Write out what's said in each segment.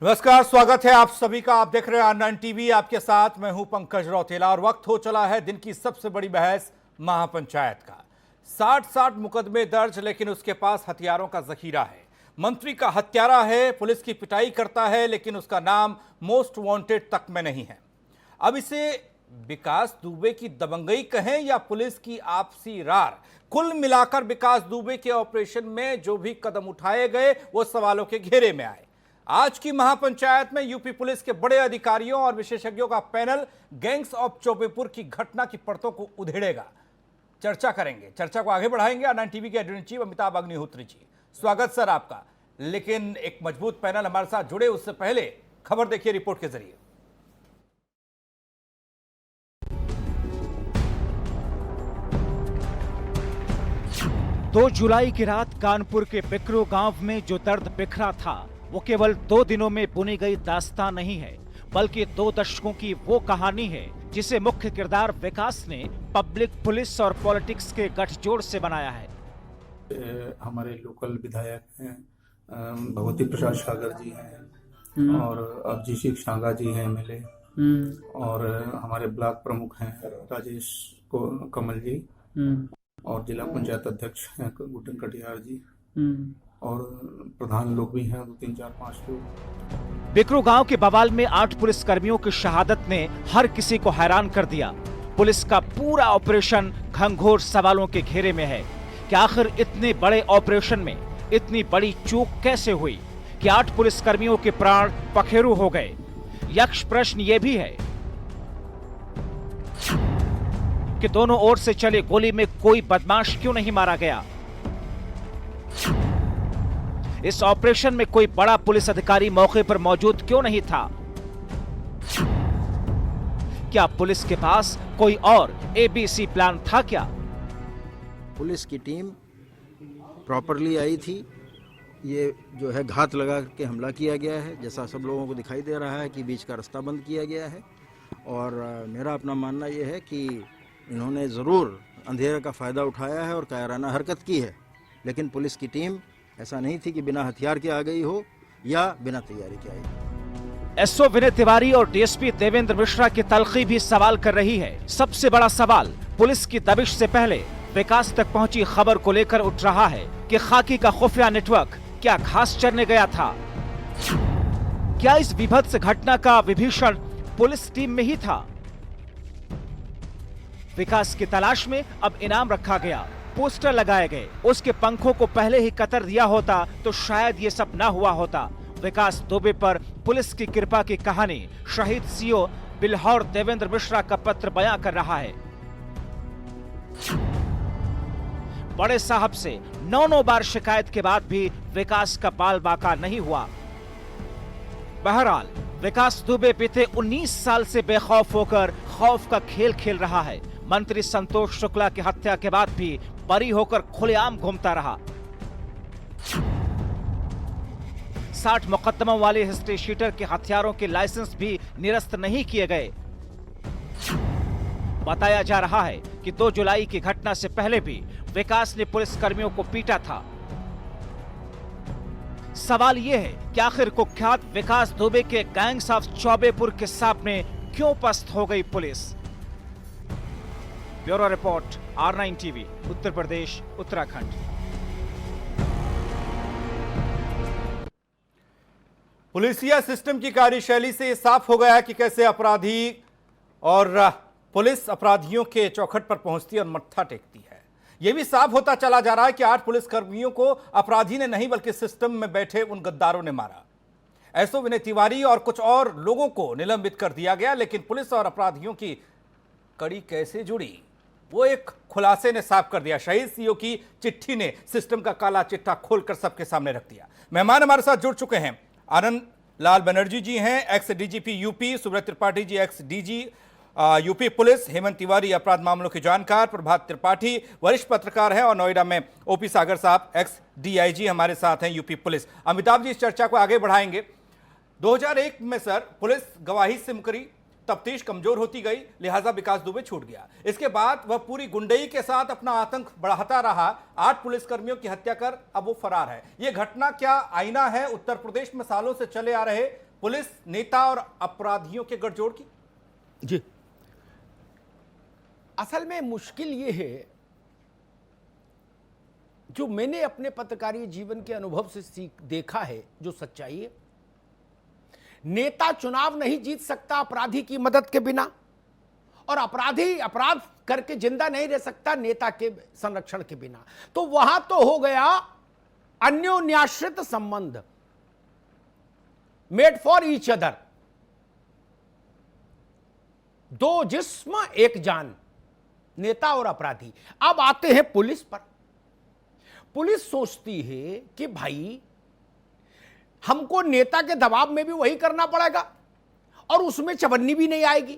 नमस्कार, स्वागत है आप सभी का। आप देख रहे हैं R9 टीवी। आपके साथ मैं हूं पंकज रौतेला और वक्त हो चला है दिन की सबसे बड़ी बहस महापंचायत का। 60 मुकदमे दर्ज, लेकिन उसके पास हथियारों का जखीरा है। मंत्री का हत्यारा है, पुलिस की पिटाई करता है, लेकिन उसका नाम मोस्ट वांटेड तक में नहीं है। अब इसे विकास दुबे की दबंगई कहें या पुलिस की आपसी रार, कुल मिलाकर विकास दुबे के ऑपरेशन में जो भी कदम उठाए गए वो सवालों के घेरे में आए। आज की महापंचायत में यूपी पुलिस के बड़े अधिकारियों और विशेषज्ञों का पैनल गैंग्स ऑफ चौबेपुर की घटना की परतों को उधेड़ेगा। चर्चा करेंगे, चर्चा को आगे बढ़ाएंगे R9 टीवी के editor in chief Amitabh Agnihotri ji. स्वागत सर आपका। लेकिन एक मजबूत पैनल हमारे साथ जुड़े उससे पहले खबर देखिए रिपोर्ट के जरिए। 2 जुलाई की रात कानपुर के बिकरू गांव में जो दर्द बिखरा था वो केवल 2 दिनों में बुनी गई दास्तान नहीं है, बल्कि 2 दशकों की वो कहानी है जिसे मुख्य किरदार विकास ने पब्लिक, पुलिस और पॉलिटिक्स के गठजोड़ से बनाया है। हमारे लोकल विधायक हैं भगवती प्रसाद सागर जी हैं और अभिजीत शांगा जी हैं MLA, और हमारे ब्लॉक प्रमुख हैं राजेश कमल जी, और जिला पंचायत अध्यक्ष हैं गुड्डन कटियार जी, और प्रधान लोग भी हैं 2, 3, 4, 5 लोग। बिकरू गांव के बवाल में 8 पुलिस कर्मियों की शहादत ने हर किसी को हैरान कर दिया। पुलिस का पूरा ऑपरेशन घंघोर सवालों के घेरे में है कि आखिर इतने बड़े ऑपरेशन में इतनी बड़ी चूक कैसे हुई कि 8 पुलिस कर्मियों के प्राण पखेरु हो गए। यक्ष प्रश्न यह भी है कि दोनों ओर से चले गोली में कोई बदमाश क्यों नहीं मारा गया। इस ऑपरेशन में कोई बड़ा पुलिस अधिकारी मौके पर मौजूद क्यों नहीं था। क्या पुलिस के पास कोई और ABC प्लान था क्या? पुलिस की टीम प्रॉपरली आई थी। ये जो है घात लगा के हमला किया गया है, जैसा सब लोगों को दिखाई दे रहा है कि बीच का रास्ता बंद किया गया है। और मेरा अपना मानना यह है कि इन्होंने ज़रूर अंधेरे का फ़ायदा उठाया है और कायराना हरकत की है, लेकिन पुलिस की टीम ऐसा नहीं थी कि बिना हथियार के आ गई हो या बिना तैयारी के आई। SO विनय तिवारी और DSP देवेंद्र मिश्रा की तलखी भी सवाल कर रही है। सबसे बड़ा सवाल पुलिस की दबिश से पहले विकास तक पहुंची खबर को लेकर उठ रहा है कि खाकी का खुफिया नेटवर्क क्या घास चरने गया था? क्या इस विभत्स घटना का विभीषण पुलिस टीम में ही था? विकास की तलाश में अब इनाम रखा गया, पोस्टर लगाए गए। उसके पंखों को पहले ही कतर दिया होता तो शायद ये सब ना हुआ होता। विकास दुबे पर पुलिस की कृपा की कहानी शहीद CO बिल्हौर देवेंद्र मिश्रा का पत्र बयां कर रहा है। बड़े साहब से 9 बार शिकायत के बाद भी विकास का बाल बाका नहीं हुआ। बहरहाल विकास दुबे बीते 19 साल से बेखौफ होकर खौफ का खेल खेल रहा है। मंत्री संतोष शुक्ला की हत्या के बाद भी बरी होकर खुलेआम घूमता रहा। 60 मुकदमों वाले हिस्ट्री शीटर के हथियारों के लाइसेंस भी निरस्त नहीं किए गए। बताया जा रहा है कि 2 जुलाई की घटना से पहले भी विकास ने पुलिस कर्मियों को पीटा था। सवाल यह है कि आखिर कुख्यात विकास दुबे के गैंग्स ऑफ चौबेपुर के सामने क्यों पस्त हो गई पुलिस? Bureau report R9 TV, Uttar Pradesh, Uttarakhand. पुलिसिया सिस्टम की कार्यशैली से साफ हो गया है कि कैसे अपराधी और पुलिस अपराधियों के चौखट पर पहुंचती है और मत्था टेकती है। यह भी साफ होता चला जा रहा है कि 8 पुलिस कर्मियों को अपराधी ने नहीं बल्कि सिस्टम में बैठे उन गद्दारों ने मारा। SO विनय तिवारी और कुछ और लोगों को निलंबित कर दिया गया, लेकिन पुलिस और अपराधियों की कड़ी कैसे जुड़ी वो एक खुलासे ने साफ कर दिया। शहीद CO की चिट्ठी ने सिस्टम का काला चिट्ठा खोलकर सबके सामने रख दिया। मेहमान हमारे साथ जुड़ चुके हैं। आनंद लाल बनर्जी जी हैं, ex DGP UP, Subrat Tripathi ji ex DG UP police, Hemant Tiwari अपराध मामलों के जानकार, प्रभात त्रिपाठी वरिष्ठ पत्रकार हैं, और नोएडा में OP सागर साहब एक्स DIG हमारे साथ हैं UP पुलिस। अमिताभ जी इस चर्चा को आगे बढ़ाएंगे। 2001 में सर पुलिस गवाही से मुकरी, तफ्तीश कमजोर होती गई, लिहाजा विकास दुबे छूट गया। इसके बाद वह पूरी गुंडई के साथ अपना आतंक बढ़ाता रहा। 8 पुलिसकर्मियों की हत्या कर अब वो फरार है। यह घटना क्या आईना है उत्तर प्रदेश में सालों से चले आ रहे पुलिस नेता और अपराधियों के गठजोड़ की? जी, असल में मुश्किल ये है, जो मैंने अपने पत्रकारीय जीवन के अनुभव से देखा है, जो सच्चाई है, नेता चुनाव नहीं जीत सकता अपराधी की मदद के बिना, और अपराधी अपराध करके जिंदा नहीं रह सकता नेता के संरक्षण के बिना। तो वहां तो हो गया अन्योन्याश्रित संबंध, मेड फॉर ईच अदर, दो जिस्म एक जान, नेता और अपराधी। अब आते हैं पुलिस पर। पुलिस सोचती है कि भाई हमको नेता के दबाव में भी वही करना पड़ेगा और उसमें चवन्नी भी नहीं आएगी,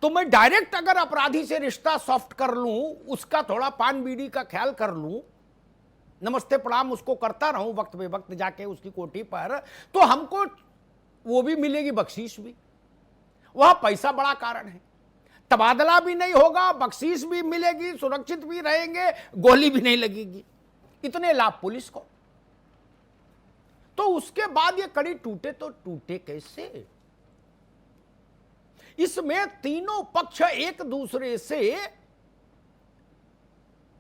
तो मैं डायरेक्ट अगर अपराधी से रिश्ता सॉफ्ट कर लूं, उसका थोड़ा पान बीड़ी का ख्याल कर लूं, नमस्ते प्रणाम उसको करता रहूं वक्त बे वक्त जाके उसकी कोठी पर, तो हमको वो भी मिलेगी, बख्शीश भी। वह पैसा बड़ा कारण है, तबादला भी नहीं होगा, बख्शीश भी मिलेगी, सुरक्षित भी रहेंगे, गोली भी नहीं लगेगी, इतने लाभ पुलिस को। तो उसके बाद ये कड़ी टूटे तो टूटे कैसे? इसमें तीनों पक्ष एक दूसरे से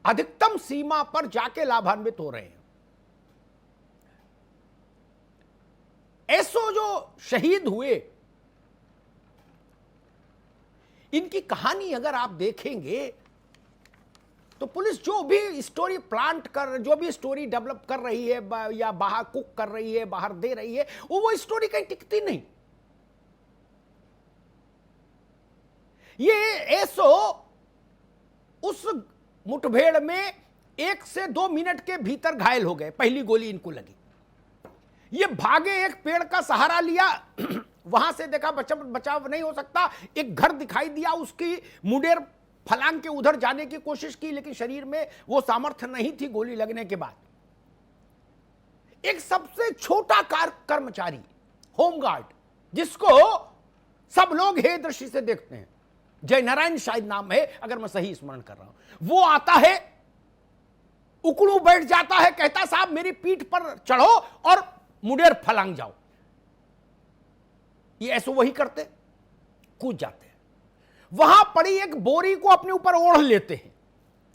अधिकतम सीमा पर जाके लाभान्वित हो रहे हैं। एसओ जो शहीद हुए, इनकी कहानी अगर आप देखेंगे तो पुलिस जो भी स्टोरी प्लांट कर, जो भी स्टोरी डेवलप कर रही है या बाहर कुक कर रही है, बाहर दे रही है, वो स्टोरी कहीं टिकती नहीं। ये एसओ उस मुठभेड़ में 1 से 2 मिनट के भीतर घायल हो गए, पहली गोली इनको लगी। ये भागे, एक पेड़ का सहारा लिया, वहां से देखा बचाव नहीं हो सकता, एक घर दिखाई दिया, उसकी मुडेर फलांग के उधर जाने की कोशिश की, लेकिन शरीर में वो सामर्थ्य नहीं थी गोली लगने के बाद। एक सबसे छोटा कर्मचारी, होमगार्ड, जिसको सब लोग हे दृष्टि से देखते हैं, जय नारायण शायद नाम है अगर मैं सही स्मरण कर रहा हूं, वो आता है, उकड़ू बैठ जाता है, कहता साहब मेरी पीठ पर चढ़ो और मुडेर फलांग जाओ। ये ऐसे वही करते, कूद जाते हैं, वहां पड़ी एक बोरी को अपने ऊपर ओढ़ लेते हैं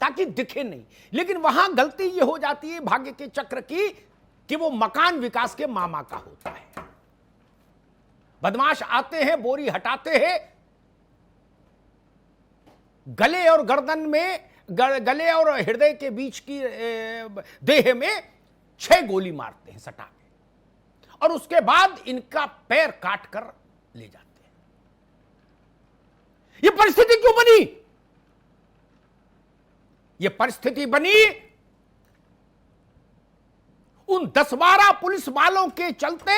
ताकि दिखे नहीं। लेकिन वहां गलती ये हो जाती है भाग्य के चक्र की कि वो मकान विकास के मामा का होता है। बदमाश आते हैं, बोरी हटाते हैं, गले और गर्दन में, गले और हृदय के बीच की देह में 6 गोली मारते हैं सटा के, और उसके बाद इनका पैर काट कर ले जाते हैं। ये परिस्थिति क्यों बनी? ये परिस्थिति बनी उन 10-12 पुलिस वालों के चलते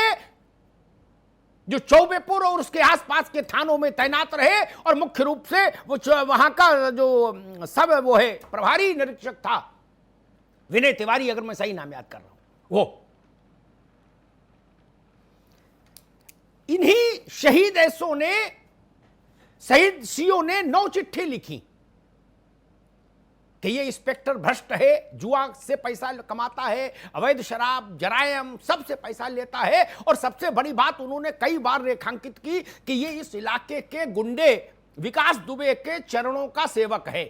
जो चौबेपुर और उसके आसपास के थानों में तैनात रहे, और मुख्य रूप से वो वहां का जो सब वो है प्रभारी निरीक्षक था, विनय तिवारी, अगर मैं सही नाम याद कर रहा हूं, वो इन्हीं शहीद एसओ ने, शहीद सीओ ने 9 चिट्ठी लिखी कि ये इंस्पेक्टर भ्रष्ट है, जुआ से पैसा कमाता है, अवैध शराब, जरायम, सबसे पैसा लेता है, और सबसे बड़ी बात उन्होंने कई बार रेखांकित की कि ये इस इलाके के गुंडे विकास दुबे के चरणों का सेवक है।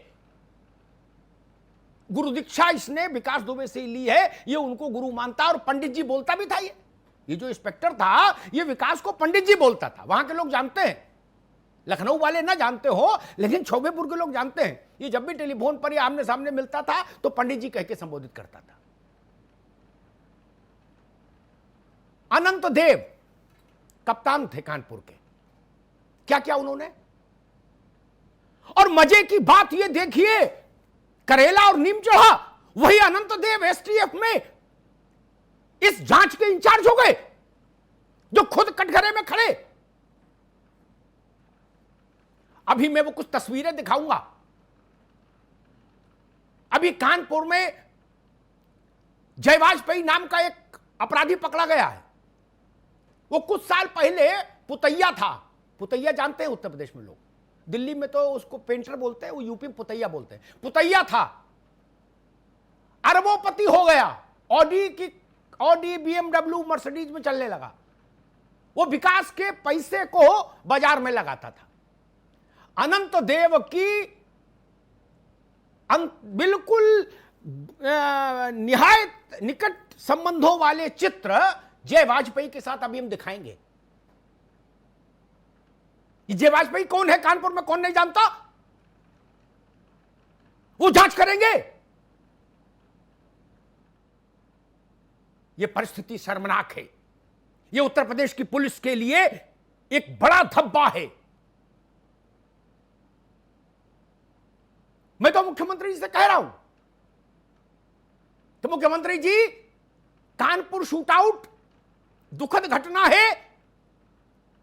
गुरु दीक्षा इसने विकास दुबे से ली है, ये उनको गुरु मानता, और पंडित जी बोलता भी था। ये जो इंस्पेक्टर था, ये विकास को पंडित जी बोलता था। वहां के लोग जानते हैं, लखनऊ वाले ना जानते हो, लेकिन चौबेपुर के लोग जानते हैं। ये जब भी टेलीफोन पर या आमने सामने मिलता था तो पंडित जी कह के संबोधित करता था। अनंत देव कप्तान थे कानपुर के, क्या क्या उन्होंने। और मजे की बात ये देखिए, करेला और नीम चढ़ा, वही अनंत देव एसटीएफ में इस जांच के इंचार्ज हो गए, जो खुद कटघरे में खड़े। अभी मैं वो कुछ तस्वीरें दिखाऊंगा। अभी कानपुर में जय वाजपेयी नाम का एक अपराधी पकड़ा गया है। वो कुछ साल पहले पुतैया था। पुतैया जानते हैं उत्तर प्रदेश में लोग, दिल्ली में तो उसको पेंटर बोलते हैं, वो यूपी में पुतैया बोलते हैं। पुतैया था, अरबोपति हो गया, ऑडी BMW मर्सिडीज में चलने लगा। वो विकास के पैसे को बाजार में लगाता था। अनंत देव की बिल्कुल निहायत निकट संबंधों वाले चित्र जय वाजपेयी के साथ अभी हम दिखाएंगे। जय वाजपेयी कौन है कानपुर में, कौन नहीं जानता? वो जांच करेंगे। ये परिस्थिति शर्मनाक है। ये उत्तर प्रदेश की पुलिस के लिए एक बड़ा धब्बा है। मैं तो मुख्यमंत्री जी से कह रहा हूं तो मुख्यमंत्री जी, कानपुर शूटआउट दुखद घटना है,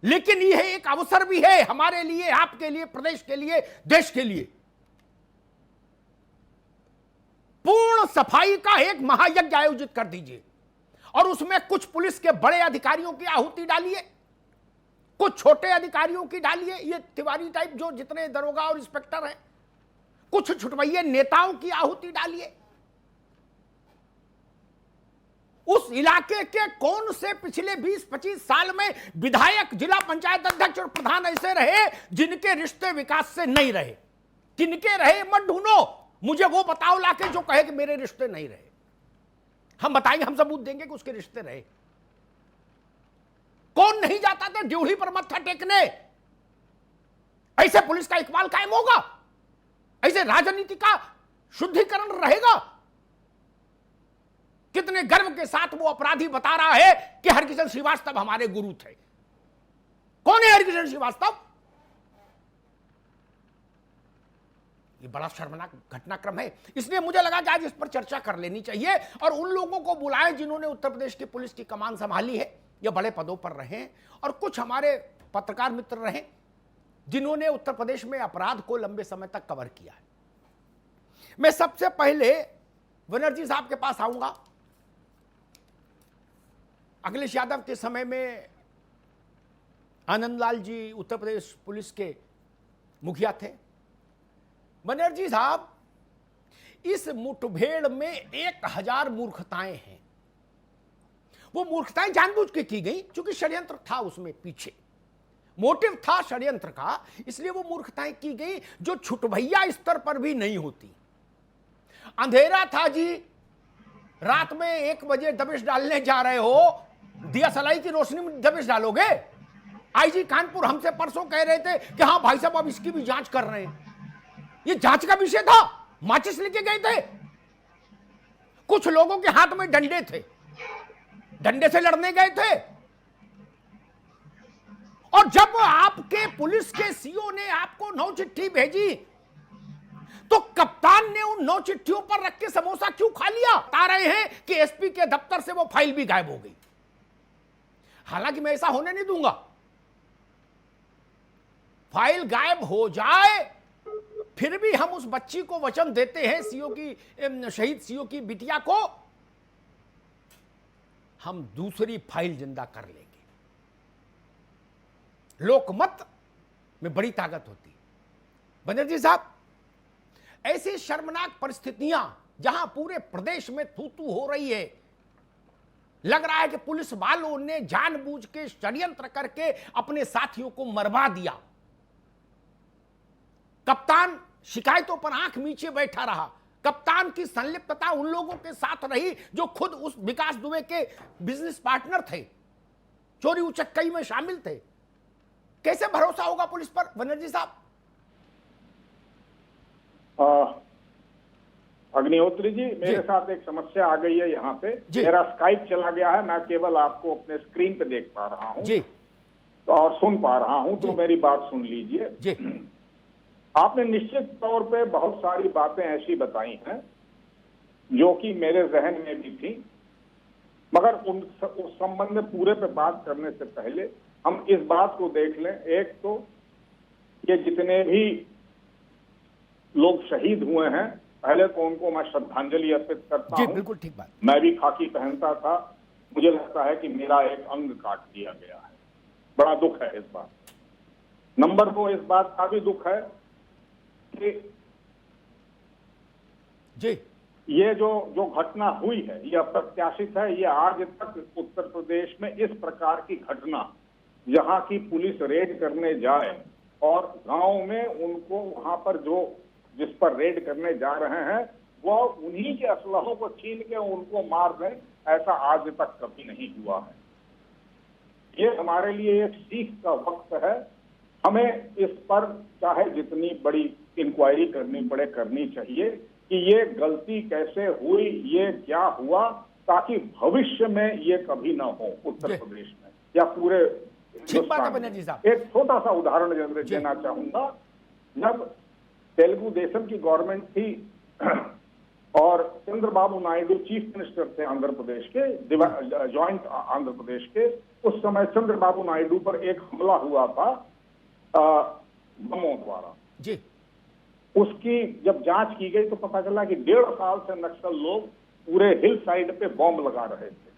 लेकिन यह एक अवसर भी है हमारे लिए, आपके लिए, प्रदेश के लिए, देश के लिए। पूर्ण सफाई का एक महायज्ञ आयोजित कर दीजिए और उसमें कुछ पुलिस के बड़े अधिकारियों की आहुति डालिए, कुछ छोटे अधिकारियों की डालिए, ये तिवारी टाइप जो जितने दरोगा और इंस्पेक्टर हैं, कुछ छुटवैये नेताओं की आहुति डालिए। उस इलाके के कौन से पिछले 20-25 साल में विधायक, जिला पंचायत अध्यक्ष और प्रधान ऐसे रहे जिनके रिश्ते विकास से नहीं रहे? किनके रहे मत ढूंढो, मुझे वो बताओ लाके जो कहे कि मेरे रिश्ते नहीं रहे। हम बताएंगे, हम सबूत देंगे कि उसके रिश्ते रहे। कौन नहीं जाता था ड्यूढ़ी पर मत्था टेकने? ऐसे पुलिस का इकबाल कायम होगा? ऐसे राजनीति का शुद्धिकरण रहेगा? कितने गर्व के साथ वो अपराधी बता रहा है कि हरकिशन श्रीवास्तव हमारे गुरु थे। कौन है हरकिशन श्रीवास्तव? ये बड़ा शर्मनाक घटनाक्रम है। इसलिए मुझे लगा कि आज इस पर चर्चा कर लेनी चाहिए और उन लोगों को बुलाएं जिन्होंने उत्तर प्रदेश की पुलिस की कमान संभाली है, ये बड़े पदों पर रहे हैं, और कुछ हमारे पत्रकार मित्र रहे जिन्होंने उत्तर प्रदेश में अपराध को लंबे समय तक कवर किया है। मैं सबसे पहले बनर्जी साहब के पास आऊंगा। अखिलेश यादव के समय में आनंदलाल जी उत्तर प्रदेश पुलिस के मुखिया थे। बनर्जी साहब, इस मुठभेड़ में 1000 मूर्खताएं हैं। वो मूर्खताएं जानबूझ के की गई क्योंकि षड्यंत्र था उसमें पीछे, मोटिव था षड्यंत्र का, इसलिए वो मूर्खताएं की गई जो छुटभैया स्तर पर भी नहीं होती। अंधेरा था जी, रात में 1 बजे दबिश डालने जा रहे हो, दिया सलाई की रोशनी में दबिश डालोगे? आईजी कानपुर हमसे परसों कह रहे थे कि हाँ भाई साहब अब इसकी भी जांच कर रहे हैं। ये जांच का विषय था, माचिस लेके गए थे। कुछ लोगों के हाथ में डंडे थे, डंडे से लड़ने गए थे। और जब आपके पुलिस के सीओ ने आपको 9 चिट्ठी भेजी तो कप्तान ने उन 9 चिट्ठियों पर रख के समोसा क्यों खा लिया? बता रहे हैं कि एसपी के दफ्तर से वो फाइल भी गायब हो गई। हालांकि मैं ऐसा होने नहीं दूंगा। फाइल गायब हो जाए फिर भी हम उस बच्ची को वचन देते हैं, सीओ की, शहीद सीओ की बिटिया को, हम दूसरी फाइल जिंदा कर लेंगे। लोकमत में बड़ी ताकत होती है। बनर्जी साहब, ऐसी शर्मनाक परिस्थितियां जहां पूरे प्रदेश में थू-थू हो रही है, लग रहा है कि पुलिस वालों ने जानबूझ के षड्यंत्र करके अपने साथियों को मरवा दिया। कप्तान शिकायतों पर आंख मीचे बैठा रहा। कप्तान की संलिप्तता उन लोगों के साथ रही जो खुद उस विकास दुबे के बिजनेस पार्टनर थे, चोरी उचक्कई में शामिल थे। कैसे भरोसा होगा पुलिस पर बनर्जी साहब? अग्निहोत्री जी, मेरे साथ एक समस्या आ गई है यहाँ पे। मेरा स्काइप चला गया है, मैं केवल आपको अपने स्क्रीन पे देख पा रहा हूँ जी, और सुन पा रहा हूँ, तो मेरी बात सुन लीजिए जी। आपने निश्चित तौर पे बहुत सारी बातें ऐसी बताई हैं जो कि मेरे जहन में भी थी, मगर उस संबंध में पूरे पे बात करने से पहले हम इस बात को देख लें। एक तो ये जितने भी लोग शहीद हुए हैं, पहले तो उनको मैं श्रद्धांजलि अर्पित करता हूं। बिल्कुल ठीक बात। मैं भी खाकी पहनता था, मुझे लगता है कि मेरा एक अंग काट दिया गया है। बड़ा दुख है इस बात। नंबर 2, इस बात का भी दुख है कि जी ये जो घटना हुई है ये अप्रत्याशित है। ये आज तक उत्तर प्रदेश में इस प्रकार की घटना यहाँ की पुलिस रेड करने जाए और गांव में उनको वहां पर जिस पर रेड करने जा रहे हैं वो उन्हीं के असलहों को छीन के उनको मार दें, ऐसा आज तक कभी नहीं हुआ है। ये हमारे लिए एक सीख का वक्त है। हमें इस पर चाहे जितनी बड़ी इंक्वायरी करनी पड़े करनी चाहिए कि ये गलती कैसे हुई, ये क्या हुआ, ताकि भविष्य में ये कभी ना हो उत्तर प्रदेश में या पूरे हिंदुस्तान में। एक छोटा सा उदाहरण देना चाहूंगा। जब तेलुगु देशम की गवर्नमेंट थी और चंद्रबाबू नायडू चीफ मिनिस्टर थे आंध्र प्रदेश के, ज्वाइंट आंध्र प्रदेश के, उस समय चंद्रबाबू नायडू पर एक हमला हुआ था बमों द्वारा जी। उसकी जब जांच की गई तो पता चला कि 1.5 साल से नक्सल लोग पूरे हिल साइड पे बॉम्ब लगा रहे थे।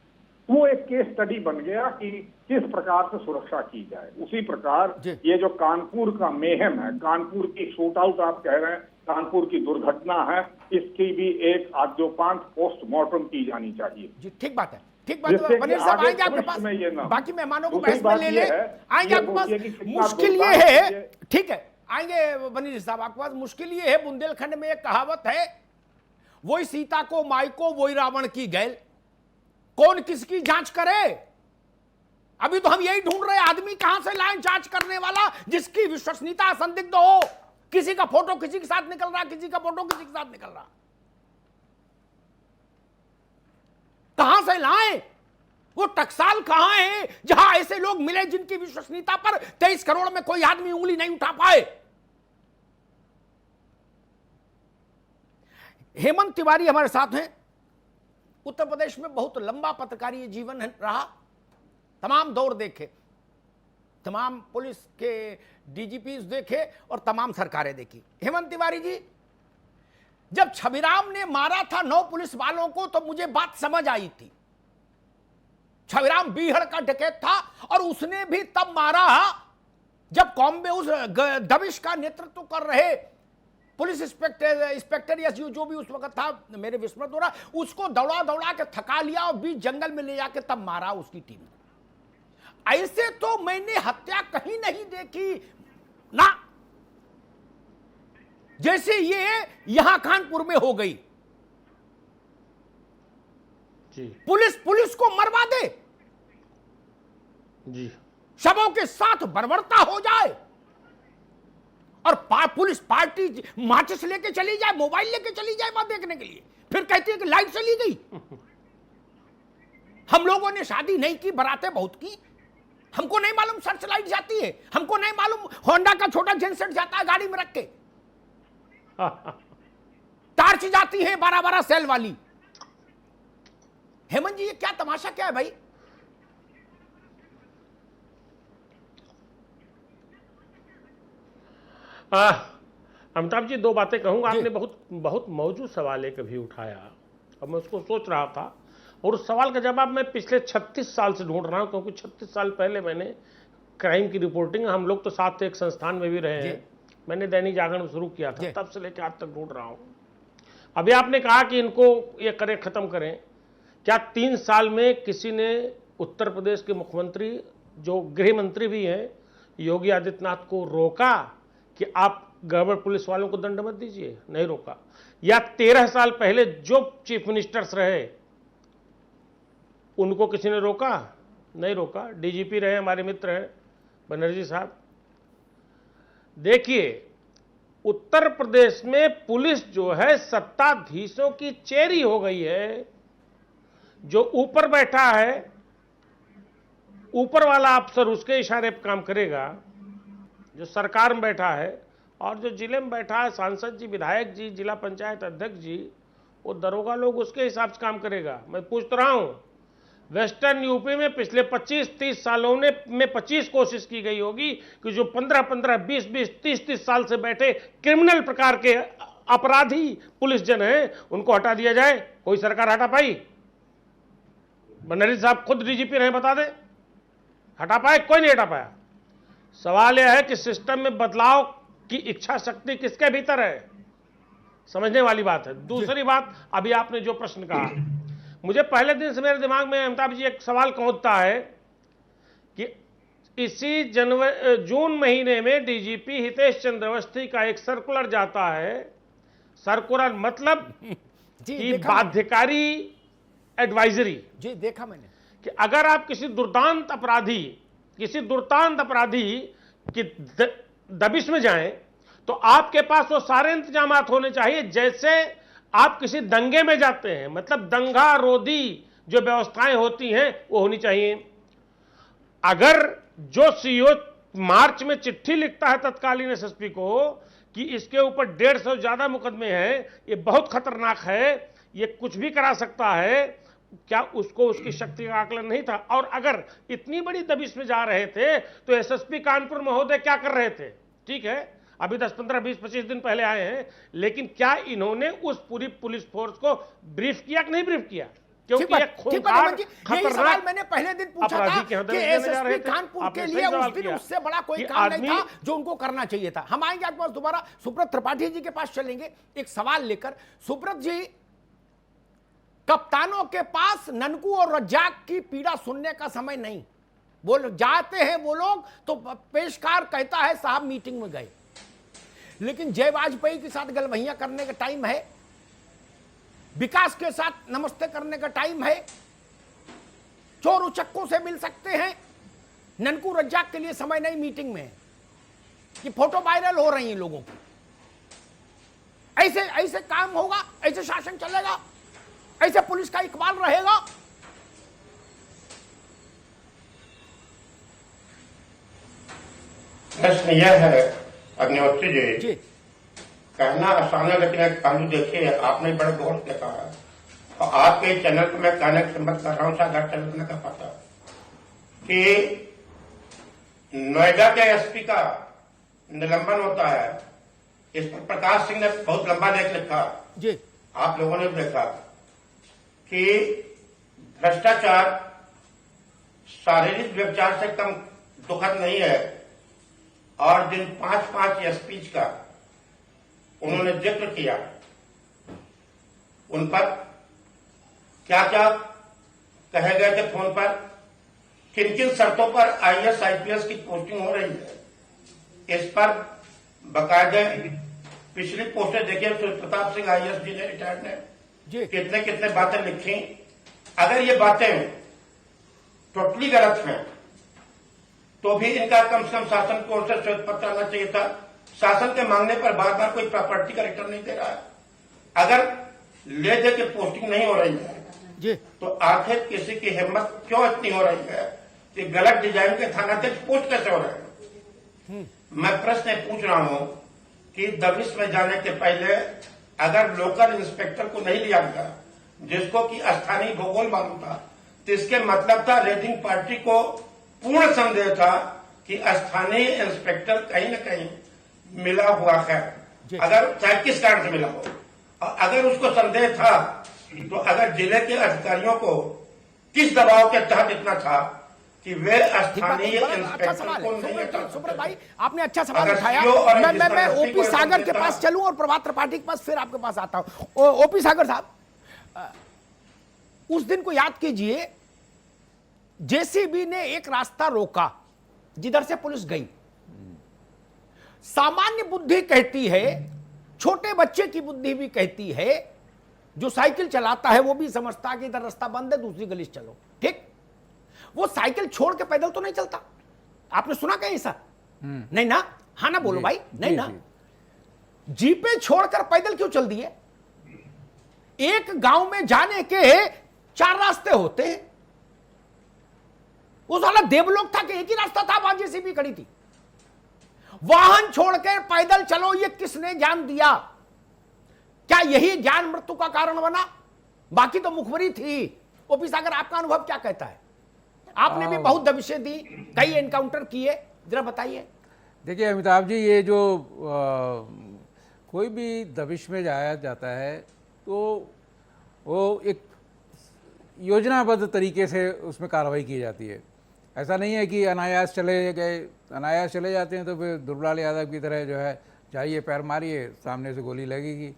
वो एक केस स्टडी बन गया कि किस प्रकार से सुरक्षा की जाए। उसी प्रकार ये जो कानपुर का मेहम है, कानपुर की शूट आउट आप कह रहे हैं, कानपुर की दुर्घटना है, इसकी भी एक आद्योपांत पोस्टमार्टम की जानी चाहिए जी। ठीक बात है, ठीक बात है। वनीर साहब आएंगे आपके पास, बाकी मेहमानों को बहस में ले ले, आएंगे आपके पास। मुश्किल ये है, ठीक है, आएंगे वनीर साहब आपके पास। मुश्किल ये है, बुंदेलखंड में एक कहावत है, वही सीता को माई को वही रावण की गैल, कौन किसकी जांच करे। अभी तो हम यही ढूंढ रहे हैं, आदमी कहां से लाएं जांच करने वाला जिसकी विश्वसनीयता संदिग्ध हो। किसी का फोटो किसी के साथ निकल रहा, किसी का फोटो किसी के साथ निकल रहा, कहां से लाएं? वो टकसाल कहां है जहां ऐसे लोग मिले जिनकी विश्वसनीयता पर 23 करोड़ में कोई आदमी उंगली नहीं उठा पाए। हेमंत तिवारी हमारे साथ हैं। उत्तर प्रदेश में बहुत लंबा पत्रकारीय जीवन रहा, तमाम दौर देखे, तमाम पुलिस के डीजीपी देखे और तमाम सरकारें देखी। हेमंत तिवारी जी, जब छविराम ने मारा था 9 पुलिस वालों को तो मुझे बात समझ आई थी। छविराम बीहड़ का डकैत था और उसने भी तब मारा जब कॉम्बे उस दबिश का नेतृत्व कर रहे पुलिस इंस्पेक्टर या जो भी उस वक्त था, मेरे विस्मृत हो रहा, उसको दौड़ा दौड़ा के थका लिया और बीच जंगल में ले जाके तब मारा उसकी टीम को। ऐसे तो मैंने हत्या कहीं नहीं देखी ना, जैसे ये यहां कानपुर में हो गई। जी। पुलिस को मरवा दे जी, शवों के साथ बर्बरता हो जाए और पुलिस पार्टी माचिस लेके चली जाए, मोबाइल लेके चली जाए वहां देखने के लिए, फिर कहती है कि लाइट चली गई। हम लोगों ने शादी नहीं की, बारातें बहुत की, हमको नहीं मालूम सर्च लाइट जाती है, हमको नहीं मालूम होंडा का छोटा जेनसेट जाता है गाड़ी में रख के, टार्च जाती है 12-12 सेल वाली। हेमंत जी, ये क्या तमाशा क्या है भाई? अमिताभ जी, 2 बातें कहूंगा। आपने बहुत मौजूद सवाल एक अभी उठाया, अब मैं उसको सोच रहा था और उस सवाल का जवाब मैं पिछले 36 साल से ढूंढ रहा हूं, क्योंकि 36 साल पहले मैंने क्राइम की रिपोर्टिंग, हम लोग तो साथ एक संस्थान में भी रहे हैं, मैंने दैनिक जागरण शुरू किया था, तब से लेकर आज तक ढूंढ रहा हूं। अभी आपने कहा कि इनको ये करें, खत्म करें। क्या 3 साल में किसी ने उत्तर प्रदेश के मुख्यमंत्री, जो गृह मंत्री भी हैं, योगी आदित्यनाथ को रोका कि आप गड़बड़ पुलिस वालों को दंड मत दीजिए? नहीं रोका। या 13 साल पहले जो चीफ मिनिस्टर्स रहे उनको किसी ने रोका? नहीं रोका। डीजीपी रहे, हमारे मित्र हैं बनर्जी साहब। देखिए, उत्तर प्रदेश में पुलिस जो है सत्ताधीशों की चेरी हो गई है। जो ऊपर बैठा है, ऊपर वाला अफसर उसके इशारे पर काम करेगा, जो सरकार में बैठा है, और जो जिले में बैठा है, सांसद जी, विधायक जी, जिला पंचायत अध्यक्ष जी, वो दरोगा लोग उसके हिसाब से काम करेगा। मैं पूछ रहा हूं, वेस्टर्न यूपी में पिछले 25-30 सालों में 25 कोशिश की गई होगी कि जो 15-15, 20-20, 30-30 साल से बैठे क्रिमिनल प्रकार के अपराधी पुलिस जन हैं, उनको हटा दिया जाए। कोई सरकार हटा पाई? बनर्जी साहब खुद डीजीपी रहे, बता दें, हटा पाए? कोई नहीं हटा पाया। सवाल यह है कि सिस्टम में बदलाव की इच्छा शक्ति किसके भीतर है? समझने वाली बात है। दूसरी बात, अभी आपने जो प्रश्न कहा, मुझे पहले दिन से मेरे दिमाग में अमिताभ जी एक सवाल कौंधता है कि इसी जून महीने में डीजीपी हितेश चंद्र अवस्थी का एक सर्कुलर जाता है। सर्कुलर मतलब जी कि देखा बाध्यकारी एडवाइजरी जी देखा मैंने कि अगर आप किसी दुर्दांत अपराधी की दबिश में जाएं तो आपके पास वो सारे इंतजामात होने चाहिए जैसे आप किसी दंगे में जाते हैं, मतलब दंगा रोधी जो व्यवस्थाएं होती हैं वो होनी चाहिए। अगर जो सीईओ मार्च में चिट्ठी लिखता है तत्कालीन एसएसपी को कि इसके ऊपर 150 ज्यादा मुकदमे हैं, ये बहुत खतरनाक है, ये कुछ भी करा सकता है, क्या उसको उसकी शक्ति का आकलन नहीं था? और अगर इतनी बड़ी दबिश में जा रहे थे तो एसएसपी कानपुर महोदय क्या कर रहे थे? ठीक है, अभी 10, 15, 20, 25 दिन पहले आए हैं, लेकिन क्या इन्होंने उस पूरी पुलिस फोर्स को ब्रीफ किया कि नहीं ब्रीफ किया? क्योंकि ये खूंखार खतरनाक मैंने पहले दिन पूछा था कि एसएसपी कानपुर के लिए उस दिन उससे बड़ा कोई काम नहीं था जो उनको करना चाहिए था। हम आएंगे आपके पास दोबारा, सुब्रत त्रिपाठी जी के पास चलेंगे एक सवाल लेकर। सुब्रत जी, कप्तानों के पास ननकू और रज्जाक की पीड़ा सुनने का समय नहीं। बोल जाते हैं वो लोग तो पेशकार कहता है साहब मीटिंग में गए, लेकिन जय वाजपेयी के साथ गलवहियां करने का टाइम है, विकास के साथ नमस्ते करने का टाइम है, चोर उचक्कों से मिल सकते हैं, ननकू रज्जाक के लिए समय नहीं मीटिंग में। ये फोटो वायरल हो रही है लोगों की। ऐसे ऐसे काम होगा, ऐसे शासन चलेगा, ऐसे पुलिस का इकबाल रहेगा? प्रश्न यह है अग्निहोत्री जी, कहना आसान है, लेकिन एक पहलू देखिए, आपने बड़े गौर से कहा है और आपके चैनल पर मैं कहने की हिम्मत कर रहा हूं, शायद हर चैनल में कह पाता कि नोएडा के एसपी का निलंबन होता है। इस पर प्रकाश सिंह ने बहुत लंबा लेख लिखा जी, आप लोगों ने भी देखा कि भ्रष्टाचार शारीरिक व्यभिचार से कम दुखद नहीं है। और जिन 5 एसपीज का उन्होंने जिक्र किया, उन पर क्या क्या कहे गए थे फोन पर, किन किन शर्तों पर आईएएस आईपीएस की पोस्टिंग हो रही है, इस पर बाकायदे पिछली पोस्टें देखिए। सूर्य प्रताप सिंह आईएएस जी ने, रिटायर्ड ने कितने कितने बातें लिखी। अगर ये बातें टोटली गलत हैं तो भी इनका कम से कम शासन को ओर से श्वेत पत्र आना चाहिए था। शासन के मांगने पर बार बार कोई प्रॉपर्टी का रिटर्न नहीं दे रहा है। अगर ले दे के पोस्टिंग नहीं हो रही है तो आखिर किसी की हिम्मत क्यों इतनी हो रही है कि गलत डिजाइन के थानाध्यक्ष पोस्ट कैसे हो रहे हैं? मैं प्रश्न पूछ रहा हूं कि दबिश में जाने के पहले अगर लोकल इंस्पेक्टर को नहीं लिया गया, जिसको कि स्थानीय भूगोल मालूम था, तो इसके मतलब था रेटिंग पार्टी को पूर्ण संदेह था कि स्थानीय इंस्पेक्टर कहीं न कहीं मिला हुआ है, अगर चाहे किस कारण से मिला हो। और अगर उसको संदेह था तो अगर जिले के अधिकारियों को किस दबाव के तहत इतना था कि वे स्थानीय इंस्पेक्टर को नहीं हटा। सुब्रत भाई, आपने अच्छा सवाल उठाया। मैं ओपी सागर के पास चलूं और प्रभात त्रिपाठी के पास फिर आपके पास आता हूं। ओपी सागर साहब, उस दिन को याद कीजिए, जेसीबी ने एक रास्ता रोका जिधर से पुलिस गई। सामान्य बुद्धि कहती है, छोटे बच्चे की बुद्धि भी कहती है, जो साइकिल चलाता है वो भी समझता है कि इधर रास्ता बंद है, दूसरी गली से चलो। ठीक, वो साइकिल छोड़ के पैदल तो नहीं चलता। आपने सुना कहीं ऐसा? नहीं ना? हाँ ना बोलो भाई, नहीं ना? जीपे छोड़कर पैदल क्यों चल दिए? एक गांव में जाने के 4 रास्ते होते हैं। उस वाला देवलोक था कि एक ही रास्ता था, वहां जेसीबी खड़ी थी। वाहन छोड़कर पैदल चलो, ये किसने ज्ञान दिया? क्या यही ज्ञान मृत्यु का कारण बना? बाकी तो मुखबरी थी। ओपी सागर, आपका अनुभव क्या कहता है? आपने भी बहुत दबिशें दी, कई एनकाउंटर किए, जरा बताइए। देखिए अमिताभ जी, ये जो कोई भी दबिश में जाया जाता है तो वो एक योजनाबद्ध तरीके से उसमें कार्रवाई की जाती है। ऐसा नहीं है कि अनायास चले गए, अनायास चले जाते हैं तो फिर दुर्बलाल यादव की तरह जो है जाइए पैर मारिए, सामने से गोली लगेगी।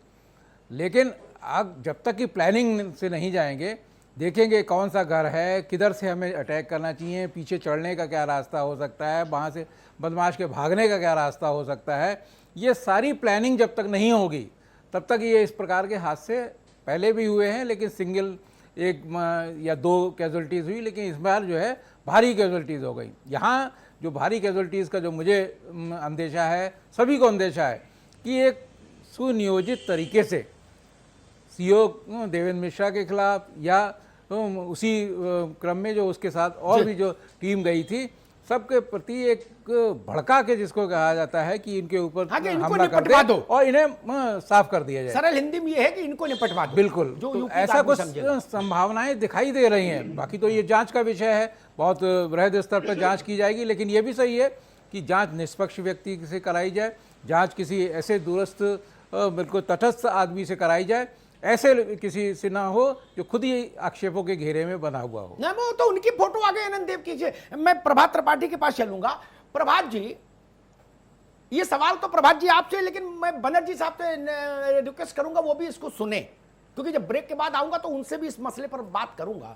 लेकिन आप जब तक कि प्लानिंग से नहीं जाएंगे देखेंगे कौन सा घर है, किधर से हमें अटैक करना चाहिए, पीछे चढ़ने का क्या रास्ता हो सकता है, वहाँ से बदमाश के भागने का क्या रास्ता हो सकता है। ये सारी प्लानिंग जब तक नहीं होगी तब तक ये इस प्रकार के हादसे पहले भी हुए हैं, लेकिन सिंगल एक या दो कैजुअल्टीज़ हुई, लेकिन इस बार जो है भारी कैजुअल्टीज़ हो गई। यहाँ जो भारी कैजुअल्टीज़ का जो मुझे अंदेशा है, सभी को अंदेशा है कि एक सुनियोजित तरीके से सीओ देवेंद्र मिश्रा के खिलाफ या उसी क्रम में जो उसके साथ और भी जो टीम गई थी, सबके प्रति एक भड़का के जिसको कहा जाता है कि इनके ऊपर हमला कर दे और इन्हें साफ कर दिया जाए। सरल हिंदी में ये है कि इनको निपटवा दो। बिल्कुल, तो ऐसा कुछ संभावनाएं दिखाई दे रही हैं। बाकी तो ये जांच का विषय है, बहुत वृहद स्तर पर जांच की जाएगी, लेकिन ये भी सही है कि जांच निष्पक्ष व्यक्ति से कराई जाए, जांच किसी ऐसे दूरस्थ बिल्कुल तटस्थ आदमी से कराई जाए, ऐसे किसी से ना हो जो खुद ही आक्षेपों के घेरे में बना हुआ हो। नहीं, वो तो उनकी फोटो आगे आनंद देव कीजिए। मैं प्रभात त्रिपाठी के पास चलूंगा। प्रभात जी, ये सवाल तो प्रभात जी आपसे, लेकिन मैं बनर्जी साहब से रिक्वेस्ट करूंगा वो भी इसको सुने, क्योंकि जब ब्रेक के बाद आऊंगा तो उनसे भी इस मसले पर बात करूंगा।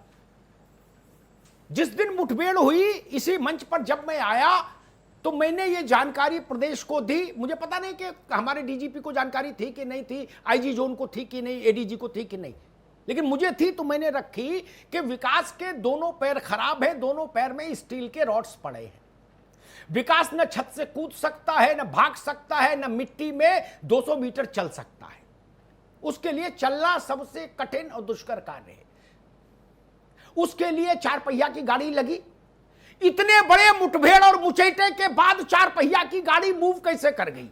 जिस दिन मुठभेड़ हुई इसी मंच पर जब मैं आया तो मैंने ये जानकारी प्रदेश को दी। मुझे पता नहीं कि हमारे डीजीपी को जानकारी थी कि नहीं थी, आईजी जोन को थी कि नहीं, एडीजी को थी कि नहीं, लेकिन मुझे थी तो मैंने रखी कि विकास के दोनों पैर खराब है, दोनों पैर में स्टील के रॉड्स पड़े हैं। विकास न छत से कूद सकता है, न भाग सकता है, न मिट्टी में 200 मीटर चल सकता है। उसके लिए चलना सबसे कठिन और दुष्कर कार्य है। उसके लिए 4 पहिया की गाड़ी लगी। इतने बड़े मुठभेड़ और मुचैटे के बाद 4 पहिया की गाड़ी मूव कैसे कर गई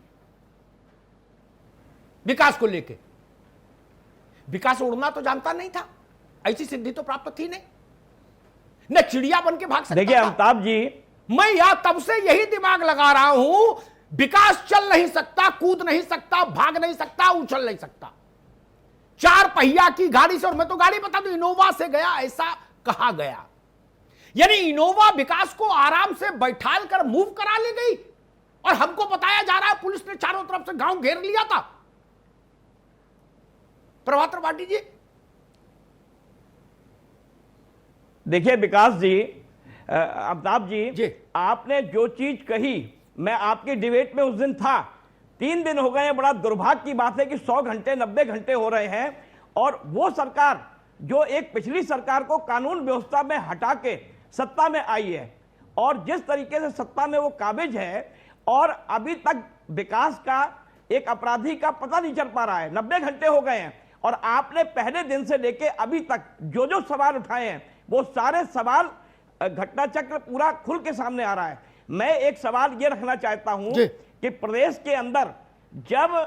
विकास को लेके? विकास उड़ना तो जानता नहीं था, ऐसी सिद्धि तो प्राप्त थी नहीं, न चिड़िया बन के भाग सकता। देखिए अमिताभ जी, मैं यहां तब से यही दिमाग लगा रहा हूं, विकास चल नहीं सकता, कूद नहीं सकता, भाग नहीं सकता, उछल नहीं सकता। 4 पहिया की गाड़ी से, और मैं तो गाड़ी बता दूं इनोवा से गया, ऐसा कहा गया। यानी इनोवा विकास को आराम से बैठाल कर मूव करा ले गई, और हमको बताया जा रहा है पुलिस ने चारों तरफ से गांव घेर लिया था। प्रभात त्रिपाठी जी, देखिए विकास जी, अमिताभ जी, आपने जो चीज कही, मैं आपकी डिबेट में उस दिन था। 3 दिन हो गए हैं। बड़ा दुर्भाग्य की बात है कि 100 घंटे 90 घंटे हो रहे हैं, और वो सरकार जो एक पिछली सरकार को कानून व्यवस्था में हटा के सत्ता में आई है, और जिस तरीके से सत्ता में वो काबिज है, और अभी तक विकास का एक अपराधी का पता नहीं चल पा रहा है। 90 घंटे हो गए हैं, और आपने पहले दिन से लेके अभी तक जो जो सवाल उठाए हैं, वो सारे सवाल घटना चक्र पूरा खुल के सामने आ रहा है। मैं एक सवाल ये रखना चाहता हूं कि प्रदेश के अंदर जब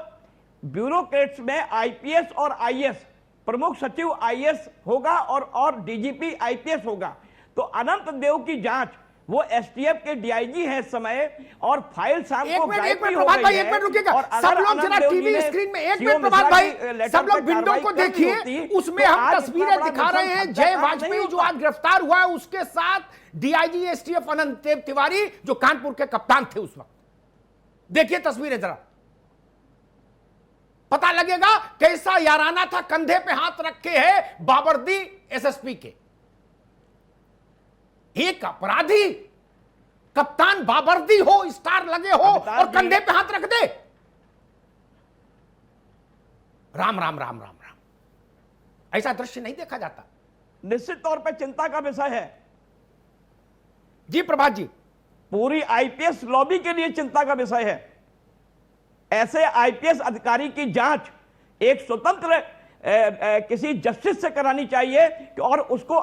ब्यूरोक्रेट्स में आईपीएस और आईएएस, प्रमुख सचिव आईएएस होगा और डीजीपी आईपीएस होगा, तो अनंत देव की जांच, वो एसटीएफ के डीआईजी हैं इस समय, और फाइल शाम को गायब भी हो गई है। एक मिनट रुकिएगा, सब लोग जरा टीवी स्क्रीन में, एक मिनट प्रभात भाई, सब लोग विंडो को देखिए, उसमें हम तस्वीरें दिखा रहे हैं। जय वाजपेयी जो आज गिरफ्तार हुआ है, उसके साथ डीआईजी एसटीएफ अनंत देव तिवारी जो कानपुर के कप्तान थे उस वक्त। देखिए तस्वीरें जरा, पता लगेगा कैसा याराना था। कंधे पे हाथ रखे है बाबर्दी एसएसपी के। एक अपराधी कप्तान बाबर्दी हो, स्टार लगे हो, और कंधे पे हाथ रख दे। राम राम राम राम राम, ऐसा दृश्य नहीं देखा जाता। निश्चित तौर पे चिंता का विषय है जी प्रभात जी, पूरी आईपीएस लॉबी के लिए चिंता का विषय है। ऐसे आईपीएस अधिकारी की जांच एक स्वतंत्र किसी जस्टिस से करानी चाहिए, और उसको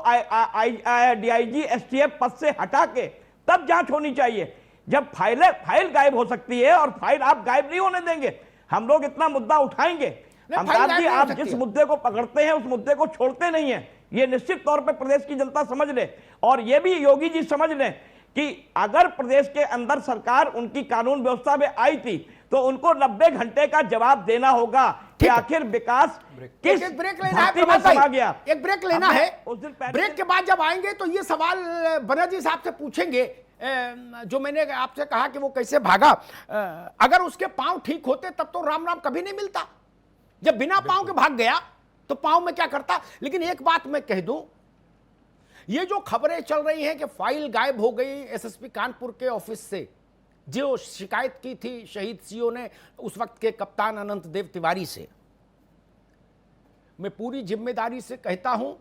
डीआईजी एसटीएफ पद से हटा के तब जांच होनी चाहिए। जब फाइल गायब हो सकती है, और फाइल आप गायब नहीं होने देंगे, हम लोग इतना मुद्दा उठाएंगे। अमिताभ जी, आप जिस मुद्दे को पकड़ते हैं उस मुद्दे को छोड़ते नहीं है, ये निश्चित तौर पर प्रदेश की जनता समझ ले, और ये भी योगी जी समझ लें कि अगर प्रदेश के अंदर सरकार उनकी कानून व्यवस्था में आई थी तो उनको 90 घंटे का जवाब देना होगा कि आखिर विकास किस ब्रेक लेना है में समा गया। एक ब्रेक लेना है। उस दिन ब्रेक के बाद जब आएंगे तो ये सवाल बनर्जी साहब से पूछेंगे, जो मैंने आपसे कहा कि वो कैसे भागा। अगर उसके पांव ठीक होते तब तो राम राम कभी नहीं मिलता। जब बिना पांव के भाग गया तो पांव में क्या करता। लेकिन एक बात मैं कह दूं, ये जो खबरें चल रही हैं कि फाइल गायब हो गई एसएसपी कानपुर के ऑफिस से, जो शिकायत की थी शहीद सीओ ने उस वक्त के कप्तान अनंत देव तिवारी से, मैं पूरी जिम्मेदारी से कहता हूं,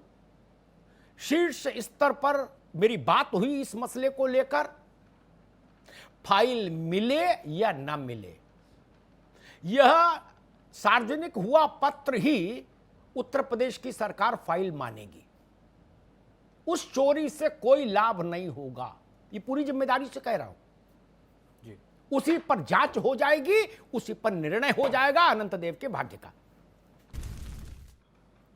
शीर्ष स्तर पर मेरी बात हुई इस मसले को लेकर। फाइल मिले या ना मिले, यह सार्वजनिक हुआ पत्र ही उत्तर प्रदेश की सरकार फाइल मानेगी। उस चोरी से कोई लाभ नहीं होगा, ये पूरी जिम्मेदारी से कह रहा हूं जी। उसी पर जांच हो जाएगी, उसी पर निर्णय हो जाएगा अनंत देव के भाग्य का।